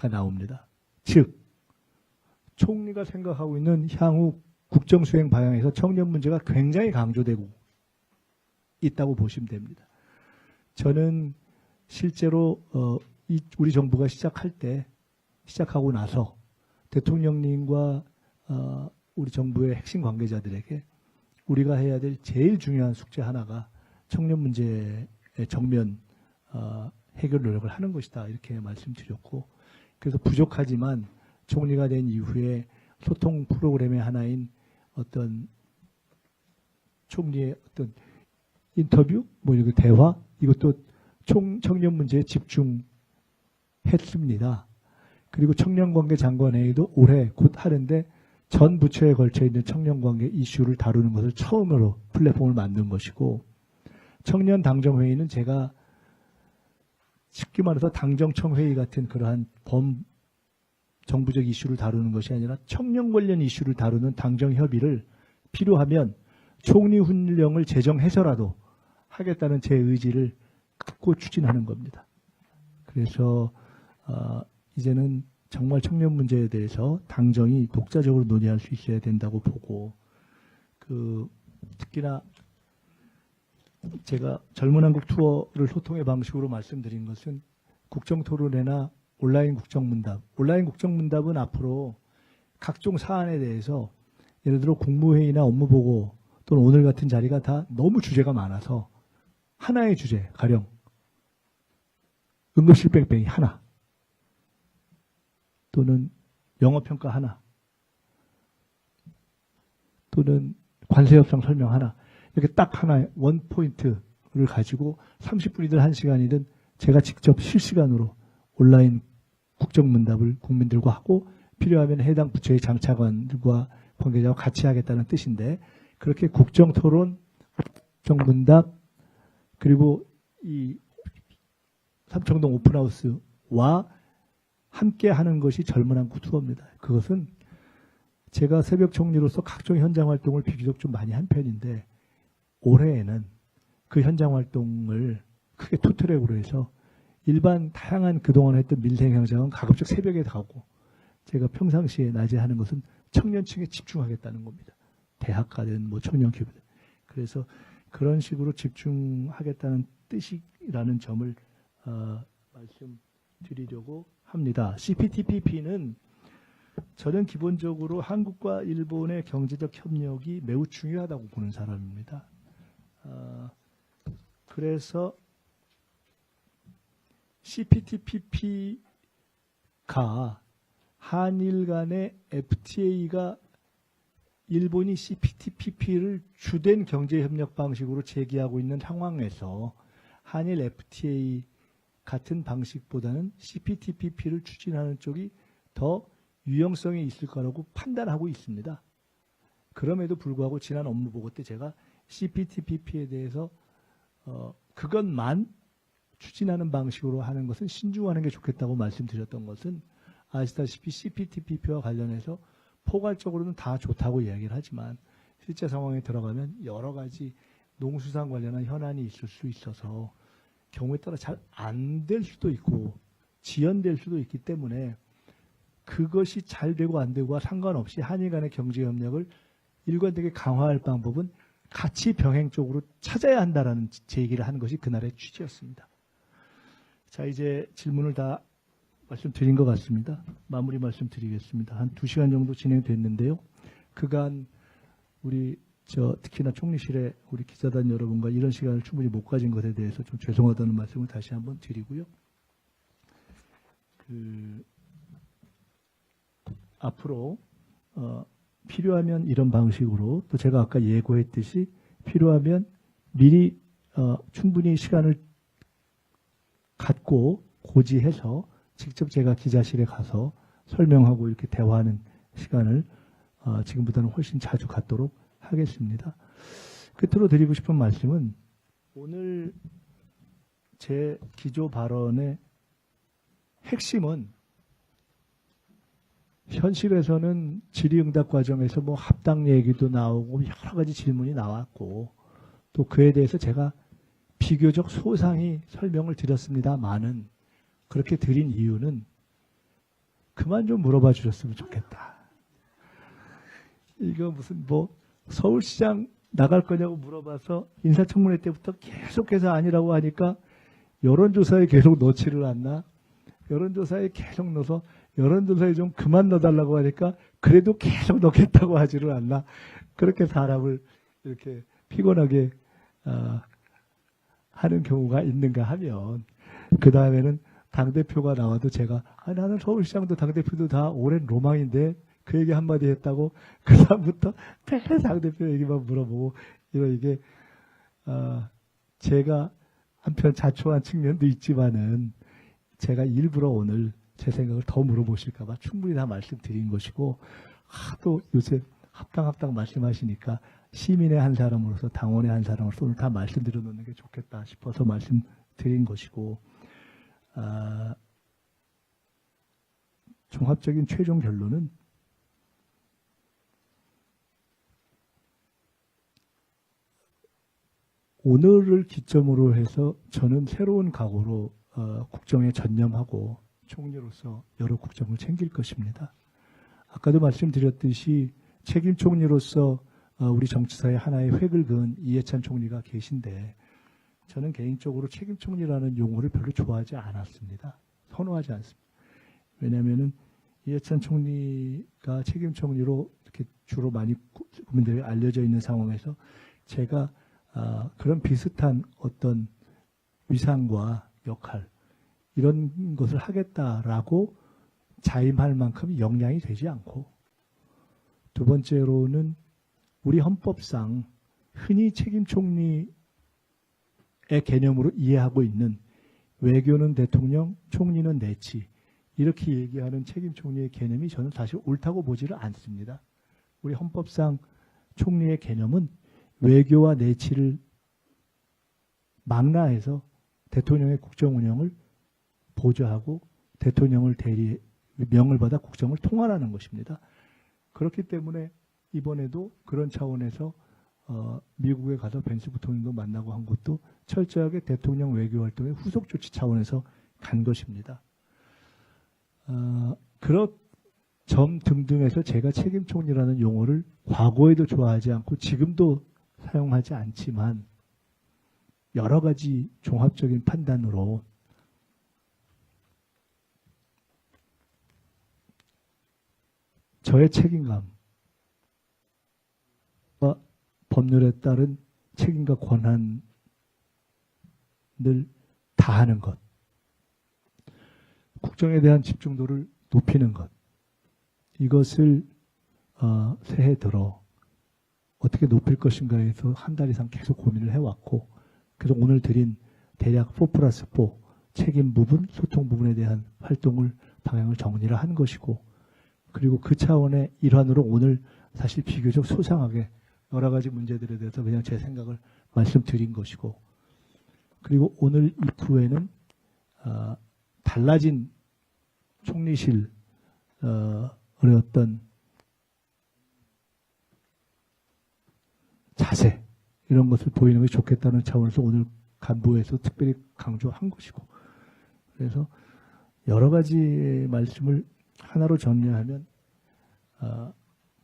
나옵니다. 즉 총리가 생각하고 있는 향후 국정 수행 방향에서 청년 문제가 굉장히 강조되고 있다고 보시면 됩니다. 저는 실제로 우리 정부가 시작하고 나서 대통령님과 우리 정부의 핵심 관계자들에게 우리가 해야 될 제일 중요한 숙제 하나가 청년 문제의 정면 해결 노력을 하는 것이다 이렇게 말씀드렸고 그래서 부족하지만 총리가 된 이후에 소통 프로그램의 하나인 어떤 총리의 어떤 인터뷰 뭐 이런 대화 이것도 청년 문제에 집중했습니다. 그리고 청년관계 장관회의도 올해 곧 하는데 전 부처에 걸쳐 있는 청년관계 이슈를 다루는 것을 처음으로 플랫폼을 만든 것이고 청년 당정회의는 제가 쉽게 말해서 당정청 회의 같은 그러한 정부적 이슈를 다루는 것이 아니라 청년 관련 이슈를 다루는 당정협의를 필요하면 총리 훈령을 제정해서라도 하겠다는 제 의지를 갖고 추진하는 겁니다. 그래서 이제는 정말 청년 문제에 대해서 당정이 독자적으로 논의할 수 있어야 된다고 보고 특히나 제가 젊은 한국 투어를 소통의 방식으로 말씀드린 것은 국정토론회나 온라인 국정문답은 앞으로 각종 사안에 대해서 예를 들어 국무회의나 업무보고 또는 오늘 같은 자리가 다 너무 주제가 많아서 하나의 주제, 가령 응급실 뺑뺑이 하나 또는 영업평가 하나 또는 관세협상 설명 하나 이렇게 딱 하나의 원포인트를 가지고 30분이든 1시간이든 제가 직접 실시간으로 온라인 국정문답을 국민들과 하고 필요하면 해당 부처의 장차관들과 관계자와 같이 하겠다는 뜻인데 그렇게 국정토론, 국정문답 그리고 이 삼청동 오픈하우스와 함께 하는 것이 젊은 한국 투어입니다. 그것은 제가 새벽 총리로서 각종 현장 활동을 비교적 좀 많이 한 편인데 올해에는 그 현장 활동을 크게 투트랙으로 해서 일반 다양한 그동안 했던 민생 현장은 가급적 새벽에 가고 제가 평상시에 낮에 하는 것은 청년층에 집중하겠다는 겁니다. 대학 가든 뭐 청년 기업이든. 그래서 그런 식으로 집중하겠다는 뜻이라는 점을 말씀드리려고 합니다. CPTPP는 저는 기본적으로 한국과 일본의 경제적 협력이 매우 중요하다고 보는 사람입니다. 그래서 CPTPP가 한일 간의 FTA가 일본이 CPTPP를 주된 경제협력 방식으로 제기하고 있는 상황에서 한일 FTA 같은 방식보다는 CPTPP를 추진하는 쪽이 더 유용성이 있을 거라고 판단하고 있습니다. 그럼에도 불구하고 지난 업무보고 때 제가 CPTPP에 대해서 그것만 추진하는 방식으로 하는 것은 신중하는 게 좋겠다고 말씀드렸던 것은 아시다시피 CPTPP와 관련해서 포괄적으로는 다 좋다고 이야기를 하지만 실제 상황에 들어가면 여러 가지 농수산 관련한 현안이 있을 수 있어서 경우에 따라 잘 안 될 수도 있고 지연될 수도 있기 때문에 그것이 잘 되고 안 되고와 상관없이 한일 간의 경제협력을 일관되게 강화할 방법은 같이 병행적으로 찾아야 한다라는 제 얘기를 하는 것이 그날의 취지였습니다. 자, 이제 질문을 다 말씀드린 것 같습니다. 마무리 말씀드리겠습니다. 한 2시간 정도 진행됐는데요. 그간 우리 특히나 총리실에 우리 기자단 여러분과 이런 시간을 충분히 못 가진 것에 대해서 좀 죄송하다는 말씀을 다시 한번 드리고요. 앞으로 필요하면 이런 방식으로 또 제가 아까 예고했듯이 필요하면 미리 충분히 시간을 갖고 고지해서 직접 제가 기자실에 가서 설명하고 이렇게 대화하는 시간을 지금보다는 훨씬 자주 갖도록 하겠습니다. 끝으로 드리고 싶은 말씀은 오늘 제 기조 발언의 핵심은 현실에서는 질의응답 과정에서 뭐 합당 얘기도 나오고 여러 가지 질문이 나왔고 또 그에 대해서 제가 비교적 소상히 설명을 드렸습니다만은 그렇게 드린 이유는 그만 좀 물어봐 주셨으면 좋겠다. 이거 무슨 뭐 서울시장 나갈 거냐고 물어봐서 인사청문회 때부터 계속해서 아니라고 하니까 여론조사에 계속 넣지를 않나? 여론조사에 계속 넣어서 여론조사에 좀 그만 넣어달라고 하니까 그래도 계속 넣겠다고 하지를 않나? 그렇게 사람을 이렇게 피곤하게 하는 경우가 있는가 하면 그 다음에는 당대표가 나와도 제가 나는 서울시장도 당대표도 다 오랜 로망인데 그 얘기 한마디 했다고 그 다음부터 매일 당대표 얘기만 물어보고 이게 제가 한편 자초한 측면도 있지만은 제가 일부러 오늘 제 생각을 더 물어보실까 봐 충분히 다 말씀드린 것이고 또 요새 합당 말씀하시니까 시민의 한 사람으로서 당원의 한 사람으로서 오늘 다 말씀드려 놓는 게 좋겠다 싶어서 말씀드린 것이고 종합적인 최종 결론은 오늘을 기점으로 해서 저는 새로운 각오로 국정에 전념하고 총리로서 여러 국정을 챙길 것입니다. 아까도 말씀드렸듯이 책임 총리로서 우리 정치사에 하나의 획을 그은 이해찬 총리가 계신데 저는 개인적으로 책임 총리라는 용어를 별로 좋아하지 않았습니다. 선호하지 않습니다. 왜냐하면은 이해찬 총리가 책임 총리로 이렇게 주로 많이 국민들에게 알려져 있는 상황에서 제가 그런 비슷한 어떤 위상과 역할 이런 것을 하겠다라고 자임할 만큼 역량이 되지 않고 두 번째로는 우리 헌법상 흔히 책임 총리의 개념으로 이해하고 있는 외교는 대통령, 총리는 내치 이렇게 얘기하는 책임 총리의 개념이 저는 사실 옳다고 보지를 않습니다. 우리 헌법상 총리의 개념은 외교와 내치를 망라해서 대통령의 국정 운영을 보좌하고 대통령을 명을 받아 국정을 통할하는 것입니다. 그렇기 때문에 이번에도 그런 차원에서 미국에 가서 벤스 부통령도 만나고 한 것도 철저하게 대통령 외교 활동의 후속 조치 차원에서 간 것입니다. 그런 점 등등에서 제가 책임 총리라는 용어를 과거에도 좋아하지 않고 지금도 사용하지 않지만 여러 가지 종합적인 판단으로 저의 책임감과 법률에 따른 책임과 권한을 다하는 것, 국정에 대한 집중도를 높이는 것, 이것을 새해 들어 어떻게 높일 것인가에서 한 달 이상 계속 고민을 해왔고, 그래서 오늘 드린 대략 4+4 책임 부분, 소통 부분에 대한 활동을 방향을 정리를 한 것이고, 그리고 그 차원의 일환으로 오늘 사실 비교적 소상하게 여러 가지 문제들에 대해서 그냥 제 생각을 말씀드린 것이고, 그리고 오늘 이후에는 달라진 총리실의 어떤 자세, 이런 것을 보이는 것이 좋겠다는 차원에서 오늘 간부에서 특별히 강조한 것이고, 그래서 여러 가지 말씀을 하나로 정리하면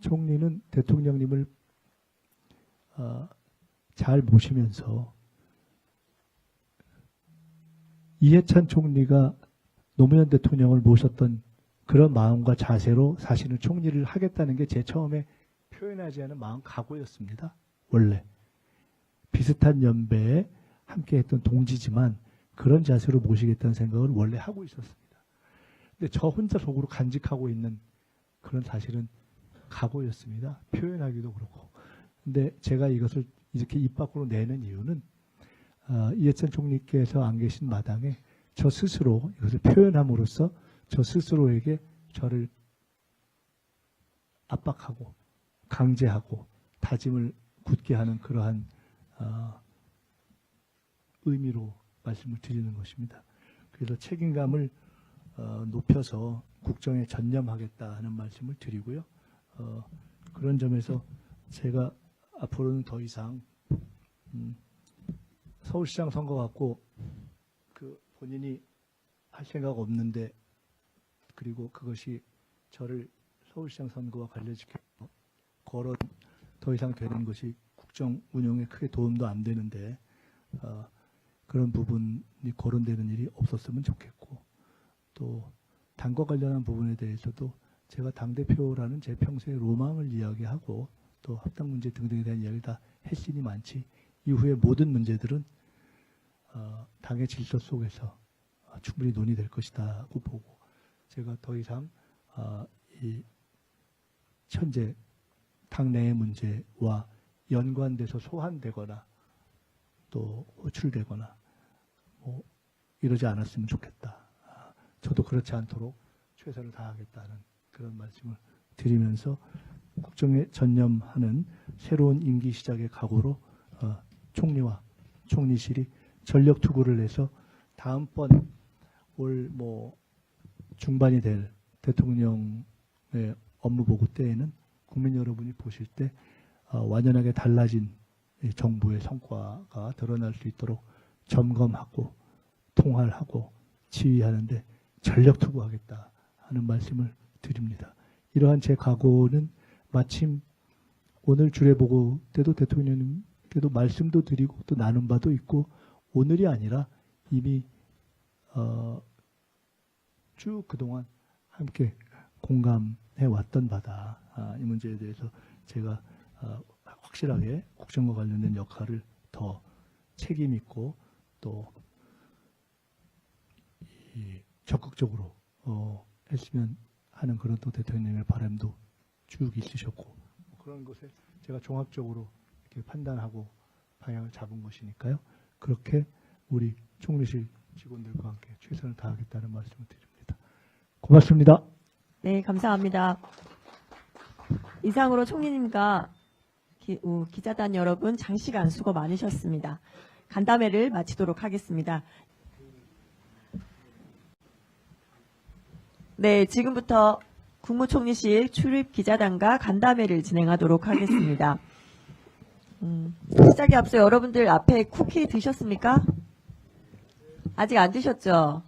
총리는 대통령님을 잘 모시면서 이해찬 총리가 노무현 대통령을 모셨던 그런 마음과 자세로 사실은 총리를 하겠다는 게 제 처음에 표현하지 않은 마음 각오였습니다. 원래 비슷한 연배에 함께했던 동지지만 그런 자세로 모시겠다는 생각을 원래 하고 있었습니다. 근데 저 혼자 속으로 간직하고 있는 그런 사실은 각오였습니다. 표현하기도 그렇고. 근데 제가 이것을 이렇게 입 밖으로 내는 이유는 이해찬 총리께서 안 계신 마당에 저 스스로 이것을 표현함으로써 저 스스로에게 저를 압박하고 강제하고 다짐을 굳게 하는 그러한 의미로 말씀을 드리는 것입니다. 그래서 책임감을 높여서 국정에 전념하겠다는 말씀을 드리고요. 그런 점에서 제가 앞으로는 더 이상 서울시장 선거 갖고 그 본인이 할 생각 없는데, 그리고 그것이 저를 서울시장 선거와 관련시켜 거론 더 이상 되는 것이 국정 운영에 크게 도움도 안 되는데 그런 부분이 거론되는 일이 없었으면 좋겠고, 또 당과 관련한 부분에 대해서도 제가 당대표라는 제 평소의 로망을 이야기하고 또 합당 문제 등등에 대한 이야기를 다 했으니 많지, 이후의 모든 문제들은 당의 질서 속에서 충분히 논의될 것이다고 보고, 제가 더 이상 이 현재 당내의 문제와 연관돼서 소환되거나 또 호출되거나 뭐 이러지 않았으면 좋겠다. 저도 그렇지 않도록 최선을 다하겠다는 그런 말씀을 드리면서 국정에 전념하는 새로운 임기 시작의 각오로 총리와 총리실이 전력 투구를 해서 다음번 올 중반이 될 대통령의 업무 보고 때에는 국민 여러분이 보실 때 완연하게 달라진 정부의 성과가 드러날 수 있도록 점검하고 통할하고 지휘하는데 전력 투구하겠다 하는 말씀을 드립니다. 이러한 제 각오는 마침 오늘 주례보고 때도 대통령님께도 말씀도 드리고 또 나눈 바도 있고, 오늘이 아니라 이미 쭉 그동안 함께 공감해 왔던 바다. 이 문제에 대해서 제가 확실하게 국정과 관련된 역할을 더 책임 있고 또 적극적으로 했으면 하는 그런 또 대통령의 바람도 쭉 있으셨고, 그런 것에 제가 종합적으로 이렇게 판단하고 방향을 잡은 것이니까요. 그렇게 우리 총리실 직원들과 함께 최선을 다하겠다는 말씀을 드립니다. 고맙습니다. 네, 감사합니다. 이상으로 총리님과 기자단 여러분 장시간 수고 많으셨습니다. 간담회를 마치도록 하겠습니다. 네, 지금부터 국무총리실 출입 기자단과 간담회를 진행하도록 하겠습니다. 시작에 앞서 여러분들 앞에 쿠키 드셨습니까? 아직 안 드셨죠?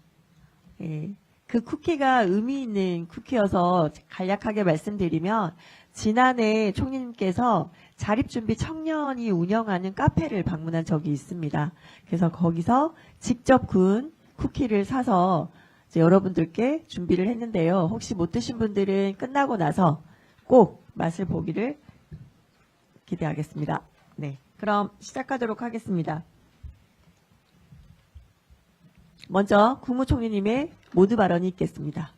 네, 그 쿠키가 의미 있는 쿠키여서 간략하게 말씀드리면, 지난해 총리님께서 자립준비 청년이 운영하는 카페를 방문한 적이 있습니다. 그래서 거기서 직접 구운 쿠키를 사서 이제 여러분들께 준비를 했는데요. 혹시 못 드신 분들은 끝나고 나서 꼭 맛을 보기를 기대하겠습니다. 네, 그럼 시작하도록 하겠습니다. 먼저 국무총리님의 모두 발언이 있겠습니다.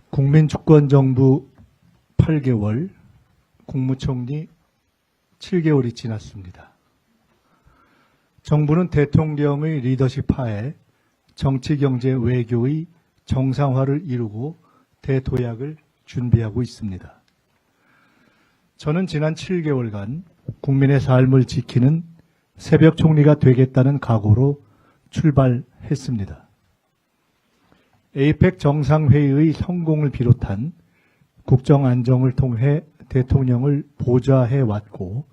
국민주권정부 8개월, 국무총리 7개월이 지났습니다. 정부는 대통령의 리더십 하에 정치, 경제, 외교의 정상화를 이루고 대도약을 준비하고 있습니다. 저는 지난 7개월간 국민의 삶을 지키는 새벽 총리가 되겠다는 각오로 출발했습니다. 에이펙 정상회의의 성공을 비롯한 국정 안정을 통해 대통령을 보좌해왔고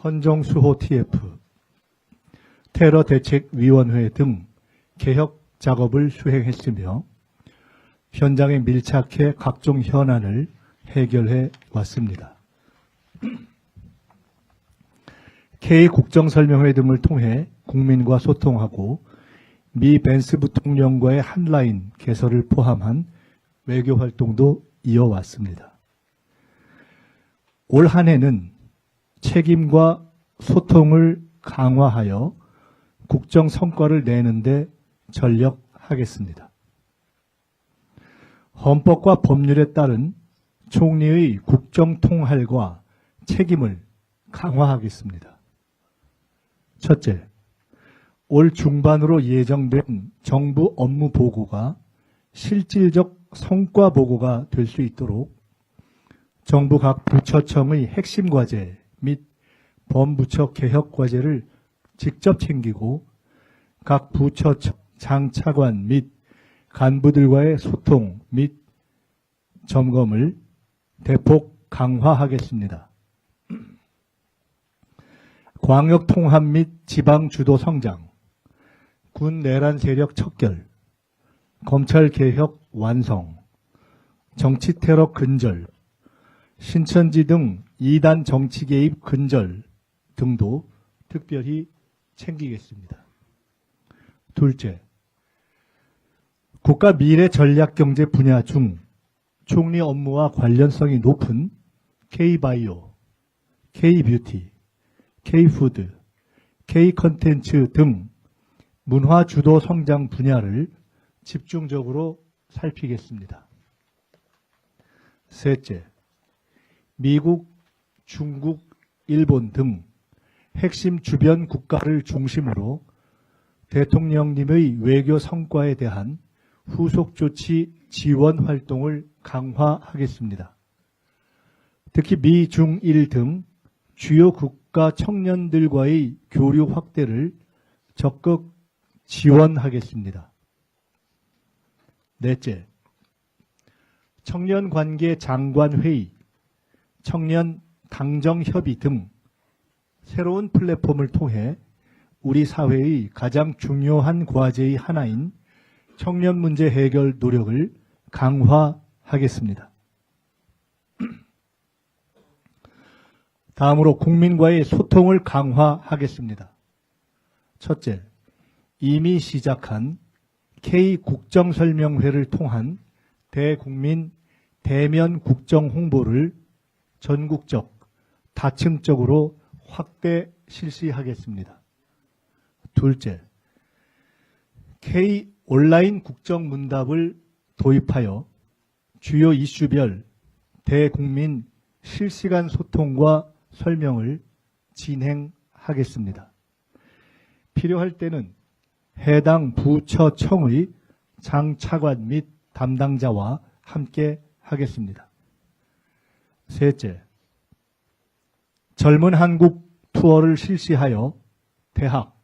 헌정수호 TF, 테러대책위원회 등 개혁 작업을 수행했으며 현장에 밀착해 각종 현안을 해결해 왔습니다. K국정설명회 등을 통해 국민과 소통하고 미 벤스 부통령과의 한라인 개설을 포함한 외교 활동도 이어왔습니다. 올 한 해는 책임과 소통을 강화하여 국정 성과를 내는데 전력하겠습니다. 헌법과 법률에 따른 총리의 국정 통할과 책임을 강화하겠습니다. 첫째, 올 중반으로 예정된 정부 업무 보고가 실질적 성과 보고가 될 수 있도록 정부 각 부처청의 핵심 과제 및 범부처 개혁 과제를 직접 챙기고 각 부처청 장차관 및 간부들과의 소통 및 점검을 대폭 강화하겠습니다. 광역 통합 및 지방 주도 성장, 군 내란 세력 척결, 검찰 개혁 완성, 정치 테러 근절, 신천지 등 이단 정치 개입 근절 등도 특별히 챙기겠습니다. 둘째, 국가 미래 전략 경제 분야 중 총리 업무와 관련성이 높은 K바이오, K뷰티, K푸드, K컨텐츠 등 문화 주도 성장 분야를 집중적으로 살피겠습니다. 셋째, 미국, 중국, 일본 등 핵심 주변 국가를 중심으로 대통령님의 외교 성과에 대한 후속 조치 지원 활동을 강화하겠습니다. 특히 미, 중, 일 등 주요 국가 청년들과의 교류 확대를 적극 지원하겠습니다. 넷째, 청년관계 장관회의, 청년 당정협의 등 새로운 플랫폼을 통해 우리 사회의 가장 중요한 과제의 하나인 청년 문제 해결 노력을 강화하겠습니다. 다음으로 국민과의 소통을 강화하겠습니다. 첫째, 이미 시작한 K국정설명회를 통한 대국민 대면 국정 홍보를 전국적, 다층적으로 확대 실시하겠습니다. 둘째, K 온라인 국정 문답을 도입하여 주요 이슈별 대국민 실시간 소통과 설명을 진행하겠습니다. 필요할 때는 해당 부처청의 장차관 및 담당자와 함께 하겠습니다. 셋째, 젊은 한국 투어를 실시하여 대학,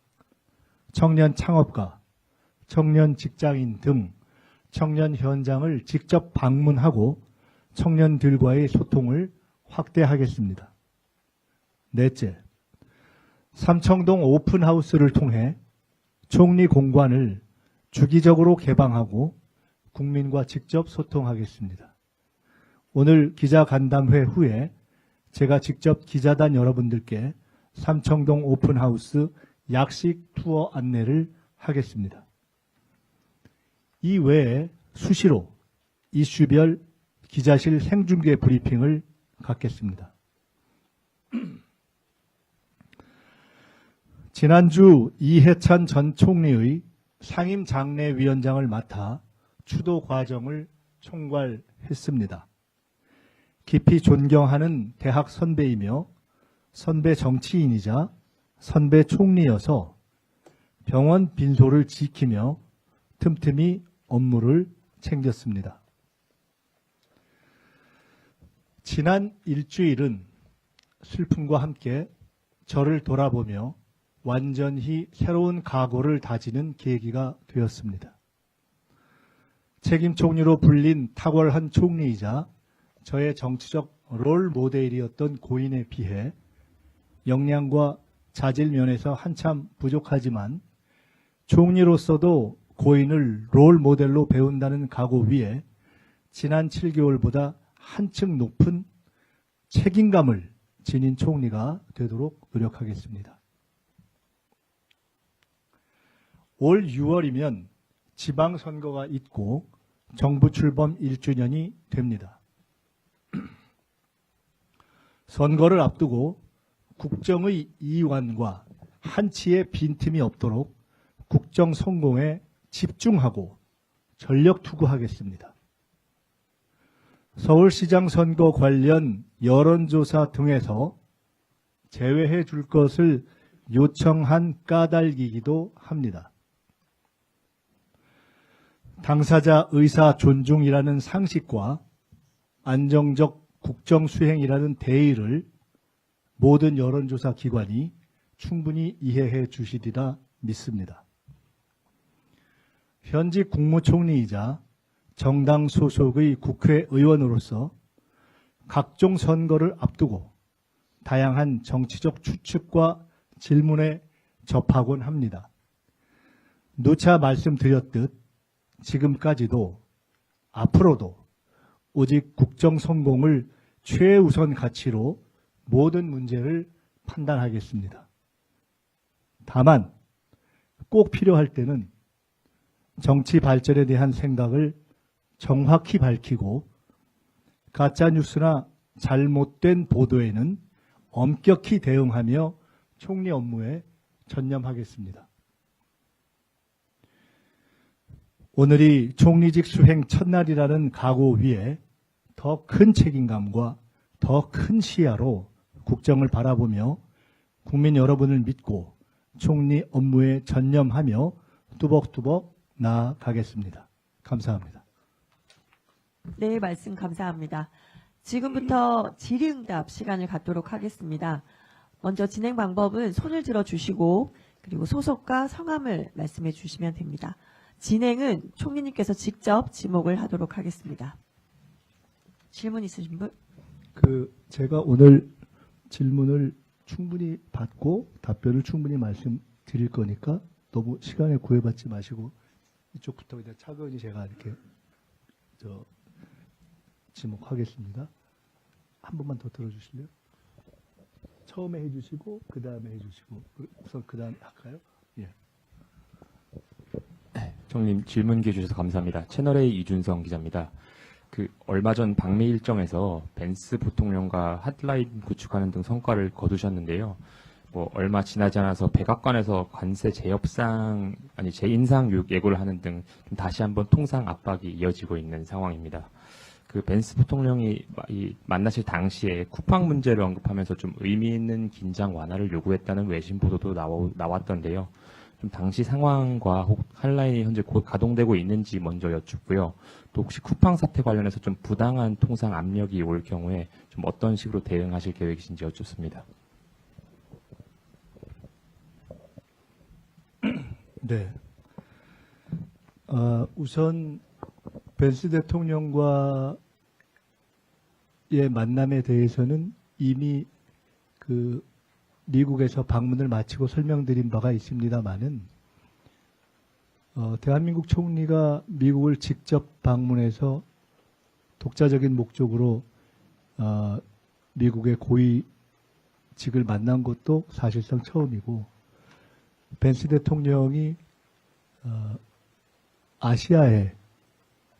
청년 창업가, 청년 직장인 등 청년 현장을 직접 방문하고 청년들과의 소통을 확대하겠습니다. 넷째, 삼청동 오픈하우스를 통해 총리 공관을 주기적으로 개방하고 국민과 직접 소통하겠습니다. 오늘 기자간담회 후에 제가 직접 기자단 여러분들께 삼청동 오픈하우스 약식 투어 안내를 하겠습니다. 이 외에 수시로 이슈별 기자실 생중계 브리핑을 갖겠습니다. 지난주 이해찬 전 총리의 상임장례위원장을 맡아 추도 과정을 총괄했습니다. 깊이 존경하는 대학 선배이며 선배 정치인이자 선배 총리여서 병원 빈소를 지키며 틈틈이 업무를 챙겼습니다. 지난 일주일은 슬픔과 함께 저를 돌아보며 완전히 새로운 각오를 다지는 계기가 되었습니다. 책임 총리로 불린 탁월한 총리이자 저의 정치적 롤 모델이었던 고인에 비해 역량과 자질 면에서 한참 부족하지만 총리로서도 고인을 롤 모델로 배운다는 각오 위에 지난 7개월보다 한층 높은 책임감을 지닌 총리가 되도록 노력하겠습니다. 올 6월이면 지방선거가 있고 정부 출범 1주년이 됩니다. 선거를 앞두고 국정의 이완과 한치의 빈틈이 없도록 국정 성공에 집중하고 전력 투구하겠습니다. 서울시장 선거 관련 여론조사 등에서 제외해 줄 것을 요청한 까닭이기도 합니다. 당사자 의사 존중이라는 상식과 안정적 국정 수행이라는 대의를 모든 여론조사 기관이 충분히 이해해 주시리라 믿습니다. 현직 국무총리이자 정당 소속의 국회의원으로서 각종 선거를 앞두고 다양한 정치적 추측과 질문에 접하곤 합니다. 누차 말씀드렸듯 지금까지도 앞으로도 오직 국정 성공을 최우선 가치로 모든 문제를 판단하겠습니다. 다만 꼭 필요할 때는 정치 발전에 대한 생각을 정확히 밝히고 가짜뉴스나 잘못된 보도에는 엄격히 대응하며 총리 업무에 전념하겠습니다. 오늘이 총리직 수행 첫날이라는 각오 위에 더 큰 책임감과 더 큰 시야로 국정을 바라보며 국민 여러분을 믿고 총리 업무에 전념하며 뚜벅뚜벅 나아가겠습니다. 감사합니다. 네, 말씀 감사합니다. 지금부터 질의응답 시간을 갖도록 하겠습니다. 먼저 진행 방법은 손을 들어주시고 그리고 소속과 성함을 말씀해 주시면 됩니다. 진행은 총리님께서 직접 지목을 하도록 하겠습니다. 질문 있으신 분? 제가 오늘 질문을 충분히 받고 답변을 충분히 말씀드릴 거니까 너무 시간에 구애받지 마시고 이쪽부터 그냥 차근히 제가 이렇게 지목하겠습니다. 한 번만 더 들어주실래요? 처음에 해주시고 그 다음에 해주시고 우선 그 다음에 할까요? 예. 총님 질문 기회 주셔서 감사합니다. 채널A 이준성 기자입니다. 얼마 전 방미 일정에서 벤스 부통령과 핫라인 구축하는 등 성과를 거두셨는데요. 얼마 지나지 않아서 백악관에서 관세 재협상 재인상 예고를 하는 등 다시 한번 통상 압박이 이어지고 있는 상황입니다. 벤스 부통령이 만나실 당시에 쿠팡 문제를 언급하면서 좀 의미 있는 긴장 완화를 요구했다는 외신 보도도 나왔던데요. 좀 당시 상황과 핫라인이 현재 곧 가동되고 있는지 먼저 여쭙고요. 또 혹시 쿠팡 사태 관련해서 좀 부당한 통상 압력이 올 경우에 좀 어떤 식으로 대응하실 계획이신지 여쭙습니다. 네. 우선 벤스 대통령과의 만남에 대해서는 이미 미국에서 방문을 마치고 설명드린 바가 있습니다만은 대한민국 총리가 미국을 직접 방문해서 독자적인 목적으로 미국의 고위 직을 만난 것도 사실상 처음이고 벤스 대통령이 아시아의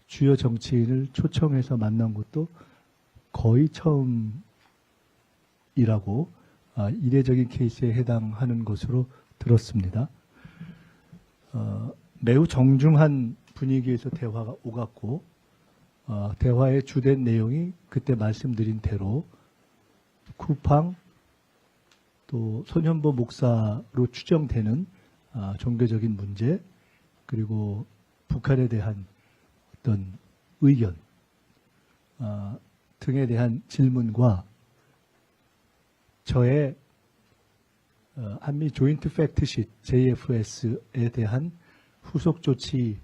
주요 정치인을 초청해서 만난 것도 거의 처음이라고 이례적인 케이스에 해당하는 것으로 들었습니다. 매우 정중한 분위기에서 대화가 오갔고 대화의 주된 내용이 그때 말씀드린 대로 쿠팡 또 손현보 목사로 추정되는 종교적인 문제 그리고 북한에 대한 어떤 의견 등에 대한 질문과 저의 한미 조인트 팩트시트 JFS에 대한 후속 조치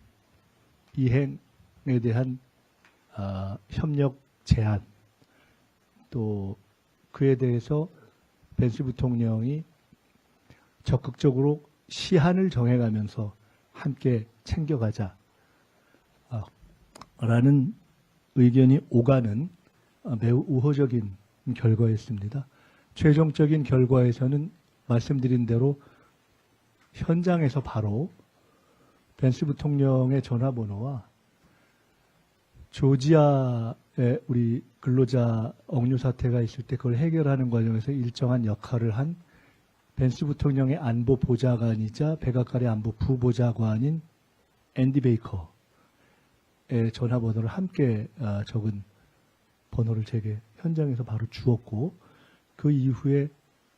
이행에 대한 협력 제안 또 그에 대해서 벤스 부통령이 적극적으로 시한을 정해가면서 함께 챙겨가자 라는 의견이 오가는 매우 우호적인 결과였습니다. 최종적인 결과에서는 말씀드린 대로 현장에서 바로 벤스 부통령의 전화번호와 조지아에 우리 근로자 억류 사태가 있을 때 그걸 해결하는 과정에서 일정한 역할을 한 벤스 부통령의 안보 보좌관이자 백악관의 안보 부보좌관인 앤디 베이커의 전화번호를 함께 적은 번호를 제게 현장에서 바로 주었고 그 이후에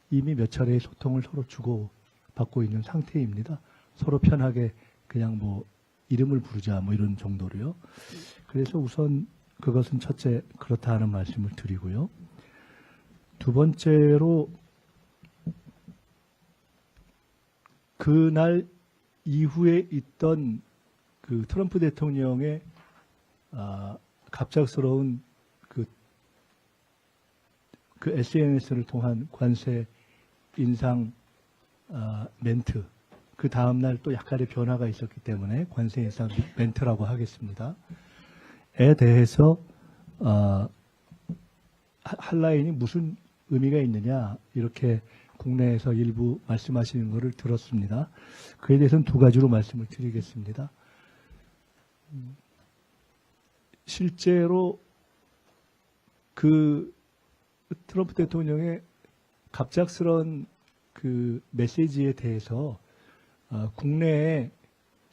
이미 몇 차례의 소통을 서로 주고 받고 있는 상태입니다. 서로 편하게 그냥 뭐 이름을 부르자 뭐 이런 정도로요. 그래서 우선 그것은 첫째 그렇다 하는 말씀을 드리고요. 두 번째로 그날 이후에 있던 그 트럼프 대통령의 갑작스러운 그 SNS를 통한 관세 인상 멘트 그 다음날 또 약간의 변화가 있었기 때문에 관세 인상 멘트라고 하겠습니다. 에 대해서 한라인이 무슨 의미가 있느냐 이렇게 국내에서 일부 말씀하시는 것을 들었습니다. 그에 대해서는 두 가지로 말씀을 드리겠습니다. 실제로 그 트럼프 대통령의 갑작스러운 그 메시지에 대해서 국내에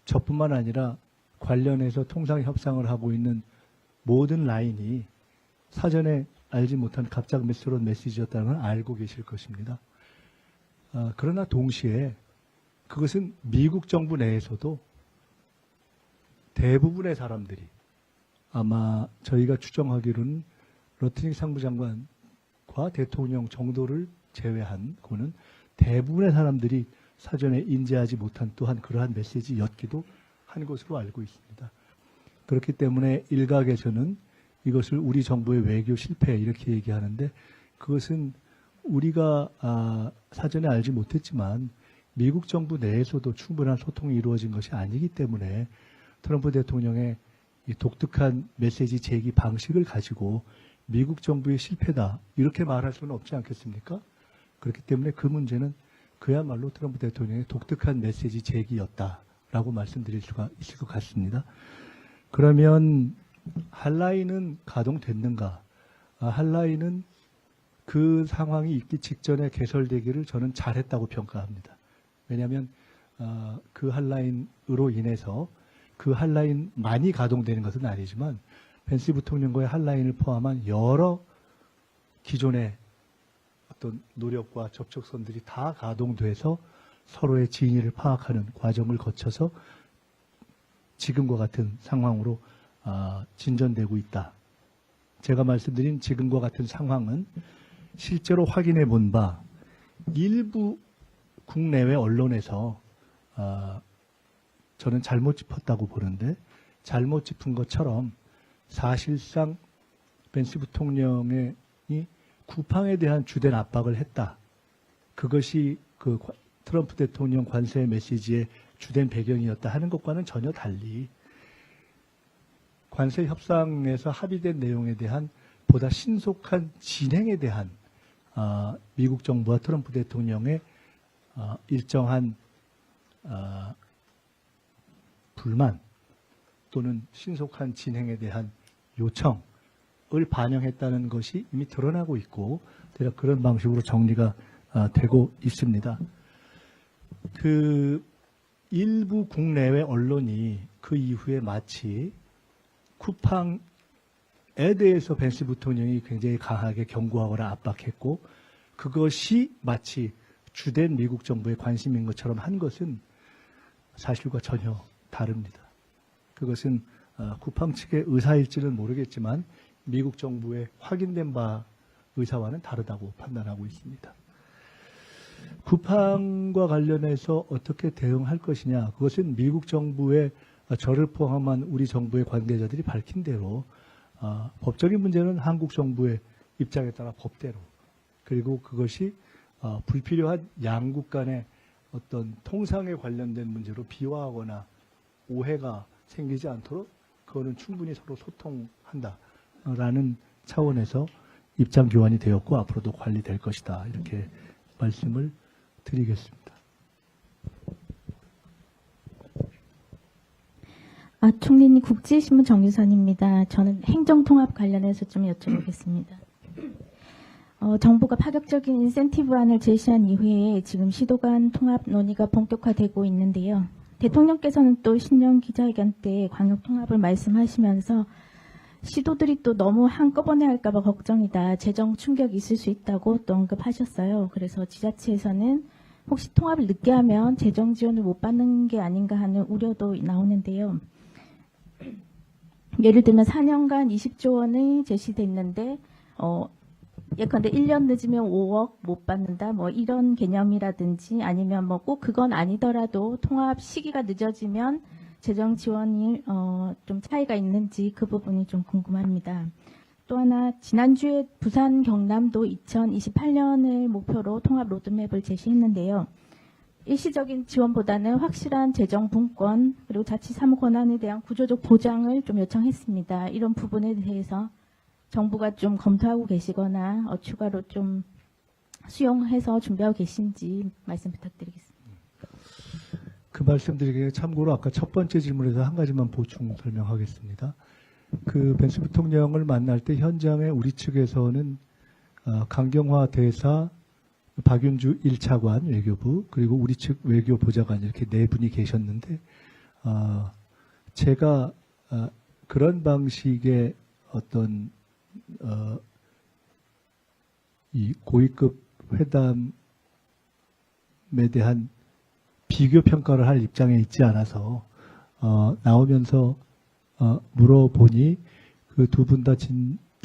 저뿐만 아니라 관련해서 통상 협상을 하고 있는 모든 라인이 사전에 알지 못한 갑작스러운 메시지였다는 걸 알고 계실 것입니다. 그러나 동시에 그것은 미국 정부 내에서도 대부분의 사람들이 아마 저희가 추정하기로는 러트닝 상부장관과 대통령 정도를 제외한 거는 대부분의 사람들이 사전에 인지하지 못한 또한 그러한 메시지였기도 한 것으로 알고 있습니다. 그렇기 때문에 일각에서는 이것을 우리 정부의 외교 실패 이렇게 얘기하는데 그것은 우리가 사전에 알지 못했지만 미국 정부 내에서도 충분한 소통이 이루어진 것이 아니기 때문에 트럼프 대통령의 이 독특한 메시지 제기 방식을 가지고 미국 정부의 실패다 이렇게 말할 수는 없지 않겠습니까? 그렇기 때문에 그 문제는 그야말로 트럼프 대통령의 독특한 메시지 제기였다라고 말씀드릴 수가 있을 것 같습니다. 그러면 한라인은 가동됐는가? 한라인은 그 상황이 있기 직전에 개설되기를 저는 잘했다고 평가합니다. 왜냐하면 그 한라인으로 인해서 그 한라인만이 가동되는 것은 아니지만 벤스 부통령과의 한라인을 포함한 여러 기존의 어떤 노력과 접촉선들이 다 가동돼서 서로의 진위를 파악하는 과정을 거쳐서 지금과 같은 상황으로 진전되고 있다. 제가 말씀드린 지금과 같은 상황은 실제로 확인해 본 바 일부 국내외 언론에서 저는 잘못 짚었다고 보는데 잘못 짚은 것처럼 사실상 벤스 부통령이 쿠팡에 대한 주된 압박을 했다. 그것이 그 트럼프 대통령 관세 메시지의 주된 배경이었다 하는 것과는 전혀 달리 관세 협상에서 합의된 내용에 대한 보다 신속한 진행에 대한 미국 정부와 트럼프 대통령의 일정한 불만 또는 신속한 진행에 대한 요청을 반영했다는 것이 이미 드러나고 있고 대략 그런 방식으로 정리가 되고 있습니다. 그 일부 국내외 언론이 그 이후에 마치 쿠팡에 대해서 벤스 부통령이 굉장히 강하게 경고하거나 압박했고 그것이 마치 주된 미국 정부의 관심인 것처럼 한 것은 사실과 전혀 다릅니다. 그것은 쿠팡 측의 의사일지는 모르겠지만 미국 정부의 확인된 바 의사와는 다르다고 판단하고 있습니다. 쿠팡과 관련해서 어떻게 대응할 것이냐, 그것은 미국 정부의 저를 포함한 우리 정부의 관계자들이 밝힌 대로 법적인 문제는 한국 정부의 입장에 따라 법대로, 그리고 그것이 불필요한 양국 간의 어떤 통상에 관련된 문제로 비화하거나 오해가 생기지 않도록 그거는 충분히 서로 소통한다라는 차원에서 입장 교환이 되었고 앞으로도 관리될 것이다, 이렇게 말씀을 드리겠습니다. 총리님, 국제신문 정유선입니다. 저는 행정통합 관련해서 좀 여쭤보겠습니다. 정부가 파격적인 인센티브안을 제시한 이후에 지금 시도 간 통합 논의가 본격화되고 있는데요. 대통령께서는 또 신년 기자회견 때 광역 통합을 말씀하시면서 시도들이 또 너무 한꺼번에 할까 봐 걱정이다, 재정 충격이 있을 수 있다고 또 언급하셨어요. 그래서 지자체에서는 혹시 통합을 늦게 하면 재정 지원을 못 받는 게 아닌가 하는 우려도 나오는데요. 예를 들면 4년간 20조 원이 제시됐는데 예컨대 1년 늦으면 5억 못 받는다, 뭐 이런 개념이라든지, 아니면 뭐 꼭 그건 아니더라도 통합 시기가 늦어지면 재정 지원이 좀 차이가 있는지 그 부분이 좀 궁금합니다. 또 하나, 지난주에 부산 경남도 2028년을 목표로 통합 로드맵을 제시했는데요. 일시적인 지원보다는 확실한 재정 분권 그리고 자치 사무 권한에 대한 구조적 보장을 좀 요청했습니다. 이런 부분에 대해서 정부가 좀 검토하고 계시거나 추가로 좀 수용해서 준비하고 계신지 말씀 부탁드리겠습니다. 그 말씀드리기에 참고로 아까 첫 번째 질문에서 한 가지만 보충 설명하겠습니다. 그 벤스 부통령을 만날 때 현장에 우리 측에서는 강경화 대사, 박윤주 1차관 외교부, 그리고 우리 측 외교보좌관 이렇게 네 분이 계셨는데 제가 그런 방식의 어떤 이 고위급 회담에 대한 비교 평가를 할 입장에 있지 않아서 나오면서 물어보니 그 두 분 다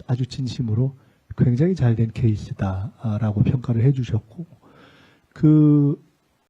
아주 진심으로 굉장히 잘된 케이스다라고 평가를 해주셨고, 그